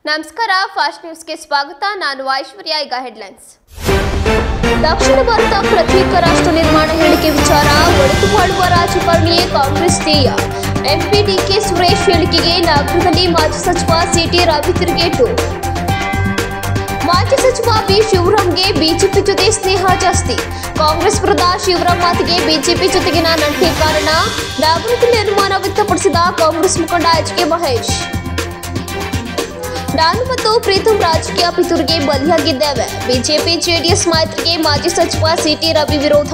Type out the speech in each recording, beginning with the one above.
ನಮಸ್ಕಾರ, ಫಾಸ್ಟ್ ನ್ಯೂಸ್ಗೆ ಸ್ವಾಗತ. ನಾನು ಐಶ್ವರ್ಯ. ಈಗ ಹೆಡ್ಲೈನ್ಸ್. ದಕ್ಷಿಣ ಭಾರತ ಪ್ರತ್ಯೇಕ ರಾಷ್ಟ್ರ ನಿರ್ಮಾಣ ಹೇಳಿಕೆ ವಿಚಾರ ಒಡೆದು ಮಾಡುವ ರಾಜಕಾರಣಿಯೇ ಕಾಂಗ್ರೆಸ್ ಧ್ಯೇಯ. ಎಂಪಿ ಡಿಕೆ ಸುರೇಶ್ ಹೇಳಿಕೆಗೆ ನಗರದಲ್ಲಿ ಮಾಜಿ ಸಚಿವ ಸಿಟಿ ರವಿ ತಿರುಗೇಟು. ಮಾಜಿ ಸಚಿವ ಬಿ ಶಿವರಾಮ್ಗೆ ಬಿಜೆಪಿ ಜೊತೆ ಸ್ನೇಹ ಜಾಸ್ತಿ. ಕಾಂಗ್ರೆಸ್ ವಿರುದ್ಧ ಶಿವರಾಮ್ ಮಾತಿಗೆ ಬಿಜೆಪಿ ಜೊತೆಗಿನ ನಂಟೆ ಕಾರಣ. ನಗರದಲ್ಲಿ ಅನುಮಾನ ವ್ಯಕ್ತಪಡಿಸಿದ ಕಾಂಗ್ರೆಸ್ ಮುಖಂಡ ಎಚ್.ಕೆ. ಮಹೇಶ್. ನಾನು ಮತ್ತು ಪ್ರೀತಂ ರಾಜಕೀಯ ಪಿತೂರಿಗೆ ಬಲಿಯಾಗಿದ್ದೇವೆ. ಬಿಜೆಪಿ ಜೆಡಿಎಸ್ ಮೈತ್ರಿಗೆ ಮಾಜಿ ಸಚಿವ ಸಿಟಿ ರವಿ ವಿರೋಧ.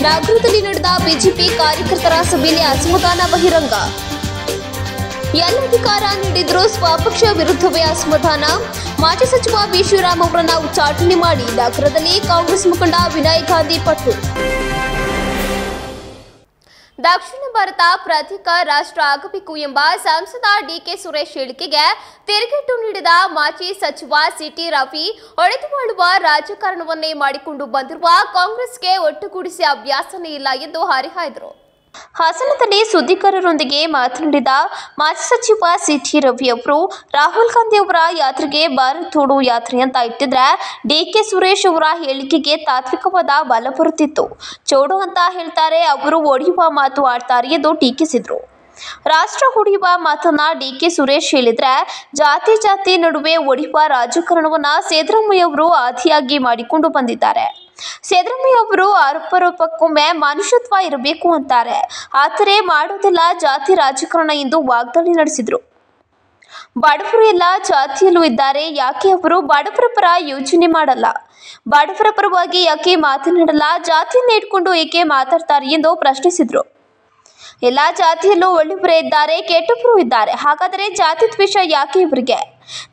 ನಗರದಲ್ಲಿ ನಡೆದ ಬಿಜೆಪಿ ಕಾರ್ಯಕರ್ತರ ಸಭೆಯಲ್ಲಿ ಅಸಮಾಧಾನ ಬಹಿರಂಗ. ಎಲ್ಲ ಅಧಿಕಾರ ನೀಡಿದ್ರೂ ಸ್ವಪಕ್ಷ ವಿರುದ್ಧವೇ ಅಸಮಾಧಾನ. ಮಾಜಿ ಸಚಿವ ಬಿ ಶಿವರಾಮ್ ಅವರನ್ನ ಉಚ್ಚಾಟನೆ ಮಾಡಿ ನಗರದಲ್ಲಿ ಕಾಂಗ್ರೆಸ್ ಮುಖಂಡ ವಿನಯ್ ಗಾಂಧಿ ಪಟ್ಟು. ದಕ್ಷಿಣ ಭಾರತ ಪ್ರತ್ಯೇಕ ರಾಷ್ಟ್ರ ಆಗಬೇಕು ಎಂಬ ಸಂಸದ ಡಿಕೆ ಸುರೇಶ್ ಹೇಳಿಕೆಗೆ ತಿರುಗೇಟು ನೀಡಿದ ಮಾಜಿ ಸಚಿವ ಸಿಟಿ ರವಿ ಒಡೆದುಕೊಳ್ಳುವ ರಾಜಕಾರಣವನ್ನೇ ಮಾಡಿಕೊಂಡು ಬಂದಿರುವ ಕಾಂಗ್ರೆಸ್ಗೆ ಒಟ್ಟುಗೂಡಿಸಿ ಅಭ್ಯಾಸನೇ ಇಲ್ಲ ಎಂದು ಹರಿಹಾಯ್ದರು. ಹಾಸನದಲ್ಲಿ ಸುದ್ದಿಗಾರರೊಂದಿಗೆ ಮಾತನಾಡಿದ ಮಾಜಿ ಸಚಿವ ಸಿಟಿ ರವಿ ಅವರು, ರಾಹುಲ್ ಗಾಂಧಿ ಅವರ ಯಾತ್ರೆಗೆ ಭಾರತ್ ಜೋಡೋ ಯಾತ್ರೆ ಅಂತ ಇಟ್ಟಿದ್ರೆ ಡಿಕೆ ಸುರೇಶ್ ಅವರ ಹೇಳಿಕೆಗೆ ತಾತ್ವಿಕವಾದ ಬಲ ಬರುತ್ತಿತ್ತು. ಜೋಡೋ ಅಂತ ಹೇಳ್ತಾರೆ, ಅವರು ಒಡೆಯುವ ಮಾತು ಆಡ್ತಾರೆ ಎಂದು ಟೀಕಿಸಿದರು. ರಾಷ್ಟ್ರ ಒಡೆಯುವ ಮಾತನ್ನ ಡಿಕೆ ಸುರೇಶ್ ಹೇಳಿದ್ರೆ ಜಾತಿ ನಡುವೆ ಒಡೆಯುವ ರಾಜಕಾರಣವನ್ನ ಸಿದ್ದರಾಮಯ್ಯ ಅವರು ಆದಿಯಾಗಿ ಮಾಡಿಕೊಂಡು ಬಂದಿದ್ದಾರೆ. ಸಿದ್ದರಾಮಯ್ಯ ಅವರು ಆರೋಪಕ್ಕೊಮ್ಮೆ ಮನುಷ್ಯತ್ವ ಇರಬೇಕು ಅಂತಾರೆ, ಆದರೆ ಮಾಡೋದೆಲ್ಲ ಜಾತಿ ರಾಜಕಾರಣ ಎಂದು ವಾಗ್ದಾಳಿ ನಡೆಸಿದರು. ಬಡವರು ಎಲ್ಲ ಜಾತಿಯಲ್ಲೂ ಇದ್ದಾರೆ, ಯಾಕೆ ಅವರು ಬಡವರ ಪರ ಯೋಚನೆ ಮಾಡಲ್ಲ? ಬಡವರ ಪರವಾಗಿ ಯಾಕೆ ಮಾತನಾಡಲ್ಲ? ಜಾತಿಯನ್ನ ಇಟ್ಕೊಂಡು ಏಕೆ ಮಾತಾಡ್ತಾರೆ ಎಂದು ಪ್ರಶ್ನಿಸಿದರು. ಎಲ್ಲ ಜಾತಿಯಲ್ಲೂ ಒಳ್ಳೆಯವರೇ ಇದ್ದಾರೆ, ಕೆಟ್ಟವರು ಇದ್ದಾರೆ. ಹಾಗಾದರೆ ಜಾತಿ ದ್ವೇಷ ಯಾಕೆ ಇವರಿಗೆ?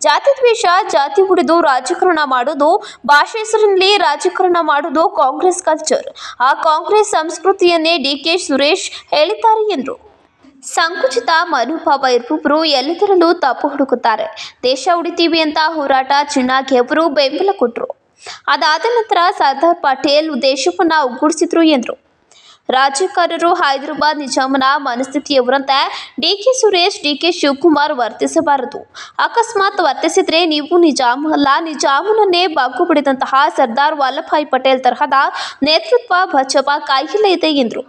ಜಾತಿ ದ್ವೇಷ, ಜಾತಿ ಉಳಿದು ರಾಜಕಾರಣ ಮಾಡೋದು, ಭಾಷೆ ಹೆಸರಿನಲ್ಲಿ ರಾಜಕಾರಣ ಮಾಡೋದು ಕಾಂಗ್ರೆಸ್ ಕಲ್ಚರ್. ಆ ಕಾಂಗ್ರೆಸ್ ಸಂಸ್ಕೃತಿಯನ್ನೇ ಡಿಕೆ ಸುರೇಶ್ ಹೇಳಿದ್ದಾರೆ ಎಂದರು. ಸಂಕುಚಿತ ಮನೋಭಾವ ಇರುವವರು ಎಲ್ಲದರಲ್ಲೂ ತಪ್ಪು ಹುಡುಕುತ್ತಾರೆ. ದೇಶ ಉಳಿತೀವಿ ಅಂತ ಹೋರಾಟ ಚಿಹ್ನೆಗೆ ಅವರು ಬೆಂಬಲ ಕೊಟ್ಟರು. ಅದಾದ ನಂತರ ಸರ್ದಾರ್ ಪಟೇಲ್ ದೇಶವನ್ನ ಒಗ್ಗೂಡಿಸಿದ್ರು ಎಂದರು. ರಾಜಕಾರರು ಹೈದರಾಬಾದ್ ನಿಜಾಮನ ಮನಸ್ಥಿತಿಯವರಂತೆ ಡಿಕೆ ಸುರೇಶ್, ಡಿಕೆ ಶಿವಕುಮಾರ್ ವರ್ತಿಸಬಾರದು. ಅಕಸ್ಮಾತ್ ವರ್ತಿಸಿದ್ರೆ ನೀವು ನಿಜಾಮ ಅಲ್ಲ, ನಿಜಾಮನನ್ನೇ ಬಾಕು ಬಿಡಿದಂತಹ ಸರ್ದಾರ್ ವಲ್ಲಭಾಯ್ ಪಟೇಲ್ ತರಹದ ನೇತೃತ್ವ ಭಾಜಪ ಕೈಯಲ್ಲಿ ಇದೆ ಎಂದರು.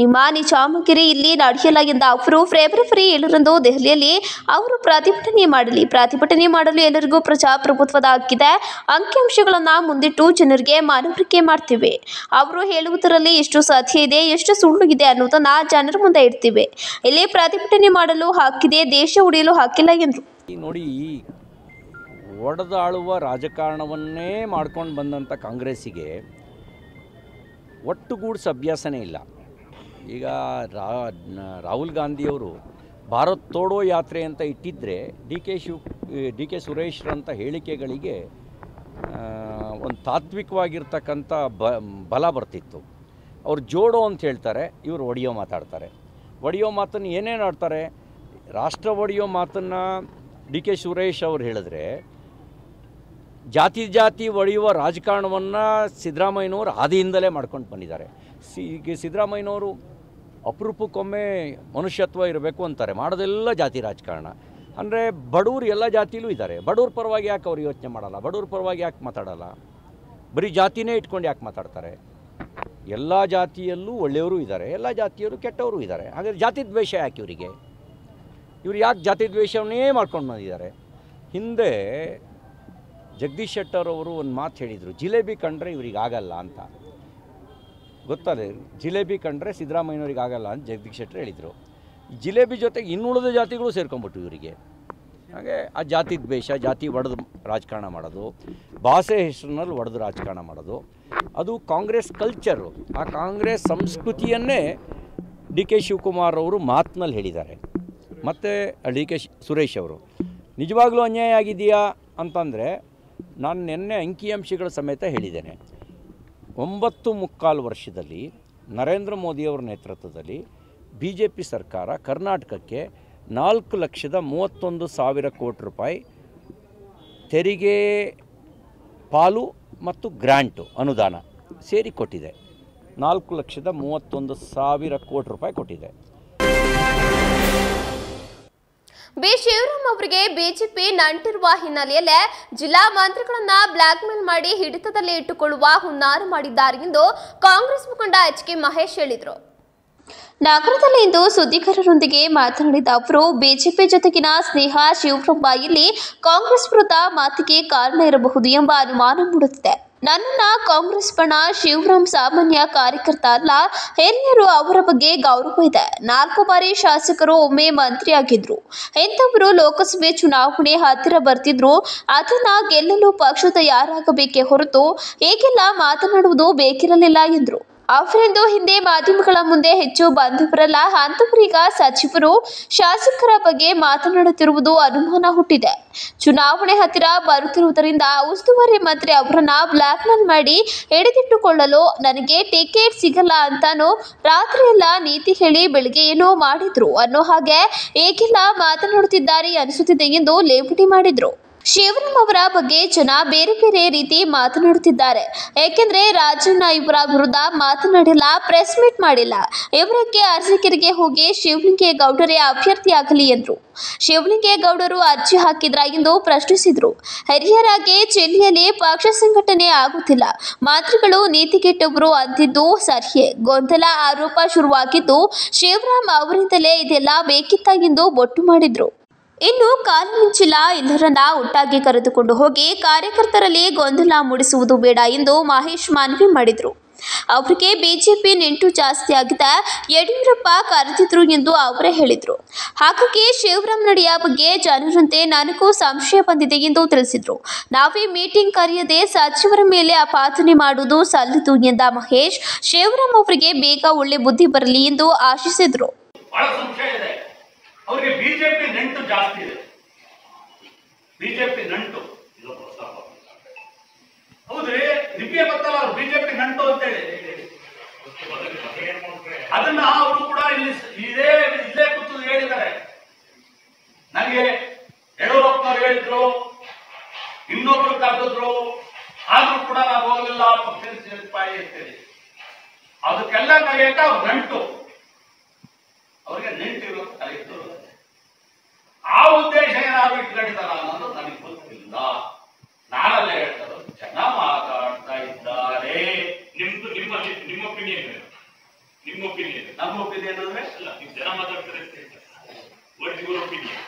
ನಿಮ್ಮ ನಿಜಾಮಗಿರಿ ಇಲ್ಲಿ ನಡೆಯಲ್ಲ ಎಂದ ಅವರು, ಫೆಬ್ರವರಿ 7ರಂದು ದೆಹಲಿಯಲ್ಲಿ ಅವರು ಪ್ರತಿಭಟನೆ ಮಾಡಲು ಎಲ್ಲರಿಗೂ ಪ್ರಜಾಪ್ರಭುತ್ವದ ಹಕ್ಕಿದೆ. ಅಂಕಿಅಂಶಗಳನ್ನು ಮುಂದಿಟ್ಟು ಜನರಿಗೆ ಮನವರಿಕೆ ಮಾಡ್ತೀವಿ. ಅವರು ಹೇಳುವುದರಲ್ಲಿ ಎಷ್ಟು ಸತ್ಯ ಇದೆ, ಎಷ್ಟು ಸುಳ್ಳು ಇದೆ ಅನ್ನೋದನ್ನ ಜನರ ಮುಂದೆ ಇಡ್ತೀವಿ. ಇಲ್ಲಿ ಪ್ರತಿಭಟನೆ ಮಾಡಲು ಹಕ್ಕಿದೆ, ದೇಶ ಉಳಿಯಲು ಹಕ್ಕಿಲ್ಲ ಎಂದರು. ನೋಡಿ, ಒಡೆದಾಳುವ ರಾಜಕಾರಣವನ್ನೇ ಮಾಡ್ಕೊಂಡು ಬಂದಂಥ ಕಾಂಗ್ರೆಸ್ಸಿಗೆ ಒಟ್ಟುಗೂಡಿಸೋ ಅಭ್ಯಾಸನೇ ಇಲ್ಲ. ಈಗ ರಾಹುಲ್ ಗಾಂಧಿಯವರು ಭಾರತ್ ಜೋಡೋ ಯಾತ್ರೆ ಅಂತ ಇಟ್ಟಿದ್ದರೆ ಡಿ ಕೆ ಸುರೇಶ್ರಂಥ ಹೇಳಿಕೆಗಳಿಗೆ ಒಂದು ತಾತ್ವಿಕವಾಗಿರ್ತಕ್ಕಂಥ ಬಲ ಬರ್ತಿತ್ತು. ಅವ್ರು ಜೋಡೋ ಅಂತ ಹೇಳ್ತಾರೆ, ಇವರು ಒಡೆಯೋ ಮಾತಾಡ್ತಾರೆ. ಒಡೆಯೋ ಮಾತನ್ನು ಏನೇನು ಆಡ್ತಾರೆ? ರಾಷ್ಟ್ರ ಒಡೆಯೋ ಮಾತನ್ನು ಡಿ ಕೆ ಸುರೇಶ್ ಅವರು ಹೇಳಿದ್ರೆ, ಜಾತಿ ಒಡೆಯುವ ರಾಜಕಾರಣವನ್ನು ಸಿದ್ದರಾಮಯ್ಯನವರು ಆದಿಯಿಂದಲೇ ಮಾಡ್ಕೊಂಡು ಬಂದಿದ್ದಾರೆ. ಈಗ ಸಿದ್ದರಾಮಯ್ಯನವರು ಅಪರೂಪಕ್ಕೊಮ್ಮೆ ಮನುಷ್ಯತ್ವ ಇರಬೇಕು ಅಂತಾರೆ, ಮಾಡೋದೆಲ್ಲ ಜಾತಿ ರಾಜಕಾರಣ. ಅಂದರೆ ಬಡವರು ಎಲ್ಲ ಜಾತಿಲೂ ಇದ್ದಾರೆ, ಬಡವ್ರ ಪರವಾಗಿ ಯಾಕೆ ಅವ್ರು ಯೋಚನೆ ಮಾಡಲ್ಲ? ಬಡವ್ರ ಪರವಾಗಿ ಯಾಕೆ ಮಾತಾಡಲ್ಲ? ಬರೀ ಜಾತಿನೇ ಇಟ್ಕೊಂಡು ಯಾಕೆ ಮಾತಾಡ್ತಾರೆ? ಎಲ್ಲ ಜಾತಿಯಲ್ಲೂ ಒಳ್ಳೆಯವರು ಇದ್ದಾರೆ, ಎಲ್ಲ ಜಾತಿಯವರು ಕೆಟ್ಟವರು ಇದ್ದಾರೆ. ಹಾಗಾದರೆ ಜಾತಿ ದ್ವೇಷ ಯಾಕೆ ಇವರಿಗೆ? ಇವರು ಯಾಕೆ ಜಾತಿ ದ್ವೇಷವನ್ನೇ ಮಾಡ್ಕೊಂಡು ಬಂದಿದ್ದಾರೆ? ಹಿಂದೆ ಜಗದೀಶ್ ಶೆಟ್ಟರ್ ಅವರು ಒಂದು ಮಾತು ಹೇಳಿದರು, ಜಿಲೇಬಿ ಕಂಡ್ರೆ ಇವ್ರಿಗೆ ಆಗಲ್ಲ ಅಂತ. ಗೊತ್ತದೆ, ಜಿಲೇಬಿ ಕಂಡ್ರೆ ಸಿದ್ದರಾಮಯ್ಯನವ್ರಿಗೆ ಆಗಲ್ಲ ಅಂತ ಜಗದೀಶ್ ಶೆಟ್ಟರ್ ಹೇಳಿದರು. ಜಿಲೇಬಿ ಜೊತೆಗೆ ಇನ್ನುಳಿದ ಜಾತಿಗಳು ಸೇರ್ಕೊಂಡ್ಬಿಟ್ಟು ಇವರಿಗೆ. ಹಾಗೆ ಆ ಜಾತಿ ದ್ವೇಷ, ಜಾತಿ ಒಡೆದು ರಾಜಕಾರಣ ಮಾಡೋದು, ಭಾಷೆ ಹೆಸರಿನಲ್ಲಿ ಒಡೆದು ರಾಜಕಾರಣ ಮಾಡೋದು, ಅದು ಕಾಂಗ್ರೆಸ್ ಕಲ್ಚರು. ಆ ಕಾಂಗ್ರೆಸ್ ಸಂಸ್ಕೃತಿಯನ್ನೇ ಡಿ ಕೆ ಶಿವಕುಮಾರ್ ಅವರು ಮಾತಿನಲ್ಲಿ ಹೇಳಿದ್ದಾರೆ. ಮತ್ತು ಡಿ ಕೆ ಸುರೇಶ್ ಅವರು ನಿಜವಾಗ್ಲೂ ಅನ್ಯಾಯ ಆಗಿದೆಯಾ ಅಂತಂದರೆ, ನಾನು ನಿನ್ನೆ ಅಂಕಿಅಂಶಗಳ ಸಮೇತ ಹೇಳಿದ್ದೇನೆ. 9.25 ವರ್ಷದಲ್ಲಿ ನರೇಂದ್ರ ಮೋದಿಯವರ ನೇತೃತ್ವದಲ್ಲಿ BJP ಸರ್ಕಾರ ಕರ್ನಾಟಕಕ್ಕೆ 4,31,000 ಕೋಟಿ ರೂಪಾಯಿ ತೆರಿಗೆ ಪಾಲು ಮತ್ತು ಗ್ರ್ಯಾಂಟು ಅನುದಾನ ಸೇರಿ ಕೊಟ್ಟಿದೆ. 4,31,000 ಕೋಟಿ ರೂಪಾಯಿ ಕೊಟ್ಟಿದೆ. ಬಿ ಶಿವರಾಮ್ ಅವರಿಗೆ ಬಿಜೆಪಿ ನಂಟಿರುವ ಹಿನ್ನೆಲೆಯಲ್ಲೇ ಜಿಲ್ಲಾ ಮಂತ್ರಿಗಳನ್ನ ಬ್ಲಾಕ್ ಮೇಲ್ ಮಾಡಿ ಹಿಡಿತದಲ್ಲಿ ಇಟ್ಟುಕೊಳ್ಳುವ ಹುನ್ನಾರ ಮಾಡಿದ್ದಾರೆ ಎಂದು ಕಾಂಗ್ರೆಸ್ ಮುಖಂಡ ಎಚ್.ಕೆ. ಮಹೇಶ್ ಹೇಳಿದರು. ನಗರದಲ್ಲಿಂದು ಸುದ್ದಿಗಾರರೊಂದಿಗೆ ಮಾತನಾಡಿದ ಅವರು, ಬಿಜೆಪಿ ಜೊತೆಗಿನ ಸ್ನೇಹ ಶಿವರಾಮ್ ಬಾಯಲ್ಲಿ ಕಾಂಗ್ರೆಸ್ ವಿರುದ್ಧ ಮಾತಿಗೆ ಕಾರಣ ಇರಬಹುದು ಎಂಬ ಅನುಮಾನ ಮೂಡುತ್ತಿದೆ. ನನ್ನನ್ನ ಕಾಂಗ್ರೆಸ್ ಬಣ ಶಿವರಾಮ್ ಸಾಮಾನ್ಯ ಕಾರ್ಯಕರ್ತ ಅಲ್ಲ, ಹಿರಿಯರು, ಅವರ ಬಗ್ಗೆ ಗೌರವ ಇದೆ. 4 ಬಾರಿ ಶಾಸಕರು, ಒಮ್ಮೆ ಮಂತ್ರಿಯಾಗಿದ್ರು. ಇಂಥವರು ಲೋಕಸಭೆ ಚುನಾವಣೆ ಹತ್ತಿರ ಬರ್ತಿದ್ರು. ಅದನ್ನ ಗೆಲ್ಲಲು ಪಕ್ಷ ತಯಾರಾಗಬೇಕೇ ಹೊರತು ಹೀಗೆಲ್ಲ ಮಾತನಾಡುವುದು ಬೇಕಿರಲಿಲ್ಲ ಎಂದರು. ಅವರೆಂದು ಹಿಂದೆ ಮಾಧ್ಯಮಗಳ ಮುಂದೆ ಹೆಚ್ಚು ಬಂದವರಲ್ಲ. ಅಂತವರೀಗ ಸಚಿವರು, ಶಾಸಕರ ಬಗ್ಗೆ ಮಾತನಾಡುತ್ತಿರುವುದು ಅನುಮಾನ ಹುಟ್ಟಿದೆ. ಚುನಾವಣೆ ಹತ್ತಿರ ಬರುತ್ತಿರುವುದರಿಂದ ಉಸ್ತುವಾರಿ ಮಂತ್ರಿ ಅವರನ್ನ ಬ್ಲಾಕ್ ಮೇಲ್ ಮಾಡಿ ಹಿಡಿದಿಟ್ಟುಕೊಳ್ಳಲು ನನಗೆ ಟಿಕೆಟ್ ಸಿಗಲ್ಲ ಅಂತಾನೋ ರಾತ್ರಿಯೆಲ್ಲ ನೀತಿ ಹೇಳಿ ಬೆಳಿಗ್ಗೆ ಏನೋ ಮಾಡಿದ್ರು ಅನ್ನೋ ಹಾಗೆ ಹೇಗೆಲ್ಲ ಮಾತನಾಡುತ್ತಿದ್ದಾರೆ ಅನಿಸುತ್ತಿದೆ ಎಂದು ಲೇವಡಿ ಮಾಡಿದ್ರು. ಶಿವರಾಮ್ ಅವರ ಬಗ್ಗೆ ಜನ ಬೇರೆ ಬೇರೆ ರೀತಿ ಮಾತನಾಡುತ್ತಿದ್ದಾರೆ. ಏಕೆಂದ್ರೆ ರಾಜಣ್ಣ ಇವರ ವಿರುದ್ಧ ಮಾತನಾಡಿಲ್ಲ, ಪ್ರೆಸ್ ಮೀಟ್ ಮಾಡಿಲ್ಲ. ಇವರಕ್ಕೆ ಅರಸೀಕೆರೆಗೆ ಹೋಗಿ ಶಿವಲಿಂಗೇಗೌಡರೇ ಅಭ್ಯರ್ಥಿಯಾಗಲಿ ಎಂದರು. ಶಿವಲಿಂಗೇಗೌಡರು ಅರ್ಜಿ ಹಾಕಿದ್ರ ಎಂದು ಪ್ರಶ್ನಿಸಿದ್ರು. ಹಿರಿಯರಾಗಿ ಜಿಲ್ಲೆಯಲ್ಲಿ ಪಕ್ಷ ಸಂಘಟನೆ ಆಗುತ್ತಿಲ್ಲ, ಮಂತ್ರಿಗಳು ನೀತಿಗೆಟ್ಟವರು ಅಂತಿದ್ದು ಸರಿಯೇ. ಗೊಂದಲ, ಆರೋಪ ಶುರುವಾಗಿದ್ದು ಶಿವರಾಮ್ ಅವರಿಂದಲೇ ಇದೆಲ್ಲ ಬೇಕಿತ್ತ ಎಂದು ಬೊಟ್ಟು ಮಾಡಿದ್ರು. ಇನ್ನು ಕಾಲು ಮಿಂಚಿಲ್ಲ, ಎಲ್ಲರನ್ನ ಒಟ್ಟಾಗಿ ಕರೆದುಕೊಂಡು ಹೋಗಿ ಕಾರ್ಯಕರ್ತರಲ್ಲಿ ಗೊಂದಲ ಮೂಡಿಸುವುದು ಬೇಡ ಎಂದು ಮಹೇಶ್ ಮನವಿ ಮಾಡಿದರು. ಅವರಿಗೆ ಬಿಜೆಪಿ ನೆಂಟು ಜಾಸ್ತಿ ಆಗಿದೆ, ಯಡಿಯೂರಪ್ಪ ಕರೆದಿದ್ರು ಎಂದು ಅವರೇ ಹೇಳಿದರು. ಹಾಗಾಗಿ ಶಿವರಾಮ್ ನಡೆಯ ಬಗ್ಗೆ ಜನರಂತೆ ನನಗೂ ಸಂಶಯ ಬಂದಿದೆ ಎಂದು ತಿಳಿಸಿದರು. ನಾವೇ ಮೀಟಿಂಗ್ ಕರೆಯದೆ ಸಚಿವರ ಮೇಲೆ ಆಪಾದನೆ ಮಾಡುವುದು ಸಲ್ಲದು ಎಂದ ಮಹೇಶ್, ಶಿವರಾಮ್ ಅವರಿಗೆ ಬೇಗ ಒಳ್ಳೆ ಬುದ್ಧಿ ಬರಲಿ ಎಂದು ಆಶಿಸಿದರು. ಅವರಿಗೆ ಬಿಜೆಪಿ ನಂಟು ಜಾಸ್ತಿ ಇದೆ. ಬಿಜೆಪಿ ನಂಟು ಹೌದ್ರಿ, ನಿಮಗೆ ಗೊತ್ತಲ್ಲ ಅವ್ರು ಬಿಜೆಪಿ ನಂಟು ಅಂತೇಳಿ. ಅದನ್ನ ಅವರು ಕೂಡ ಇಲ್ಲೇ ಕೂತು ಹೇಳಿದ್ದಾರೆ. ನನಗೆ ಯಡಿಯೂರಪ್ಪನವ್ರು ಹೇಳಿದ್ರು, ಇನ್ನೊಬ್ರು ಕರೆದಿದ್ರು, ಆದ್ರೂ ಕೂಡ ನಾನು ಹೋಗಲಿಲ್ಲ ಪಕ್ಷದ ಸೇರ್ಪಾಯಿ ಅಂತೇಳಿ. ಅದಕ್ಕೆಲ್ಲ ನಡೆಯಕ ನಂಟು, ಅವರಿಗೆ ನೆಂಟು ಇರೋದು ಕಲಿತು ಆ ಉದ್ದೇಶ ಏನಾದ್ರು ಇಟ್ಕೊಂಡಿದ್ದಾರ ಅನ್ನೋದು ನನಗೆ ಗೊತ್ತಿಲ್ಲ. ನಾನಲ್ಲೇ ಹೇಳ್ತಾರೆ, ಜನ ಮಾತಾಡ್ತಾ ಇದ್ದಾರೆ. ನಿಮ್ಮ ಒಪಿನಿಯನ್ ನಮ್ಮ ಒಪಿನಿಯನ್ ಅಂದ್ರೆ ಅಲ್ಲ, ನೀವು ಜನ ಮಾತಾಡ್ತಾರೆ ಅಂತ ಹೇಳ್ತಾರೆ. What is your opinion?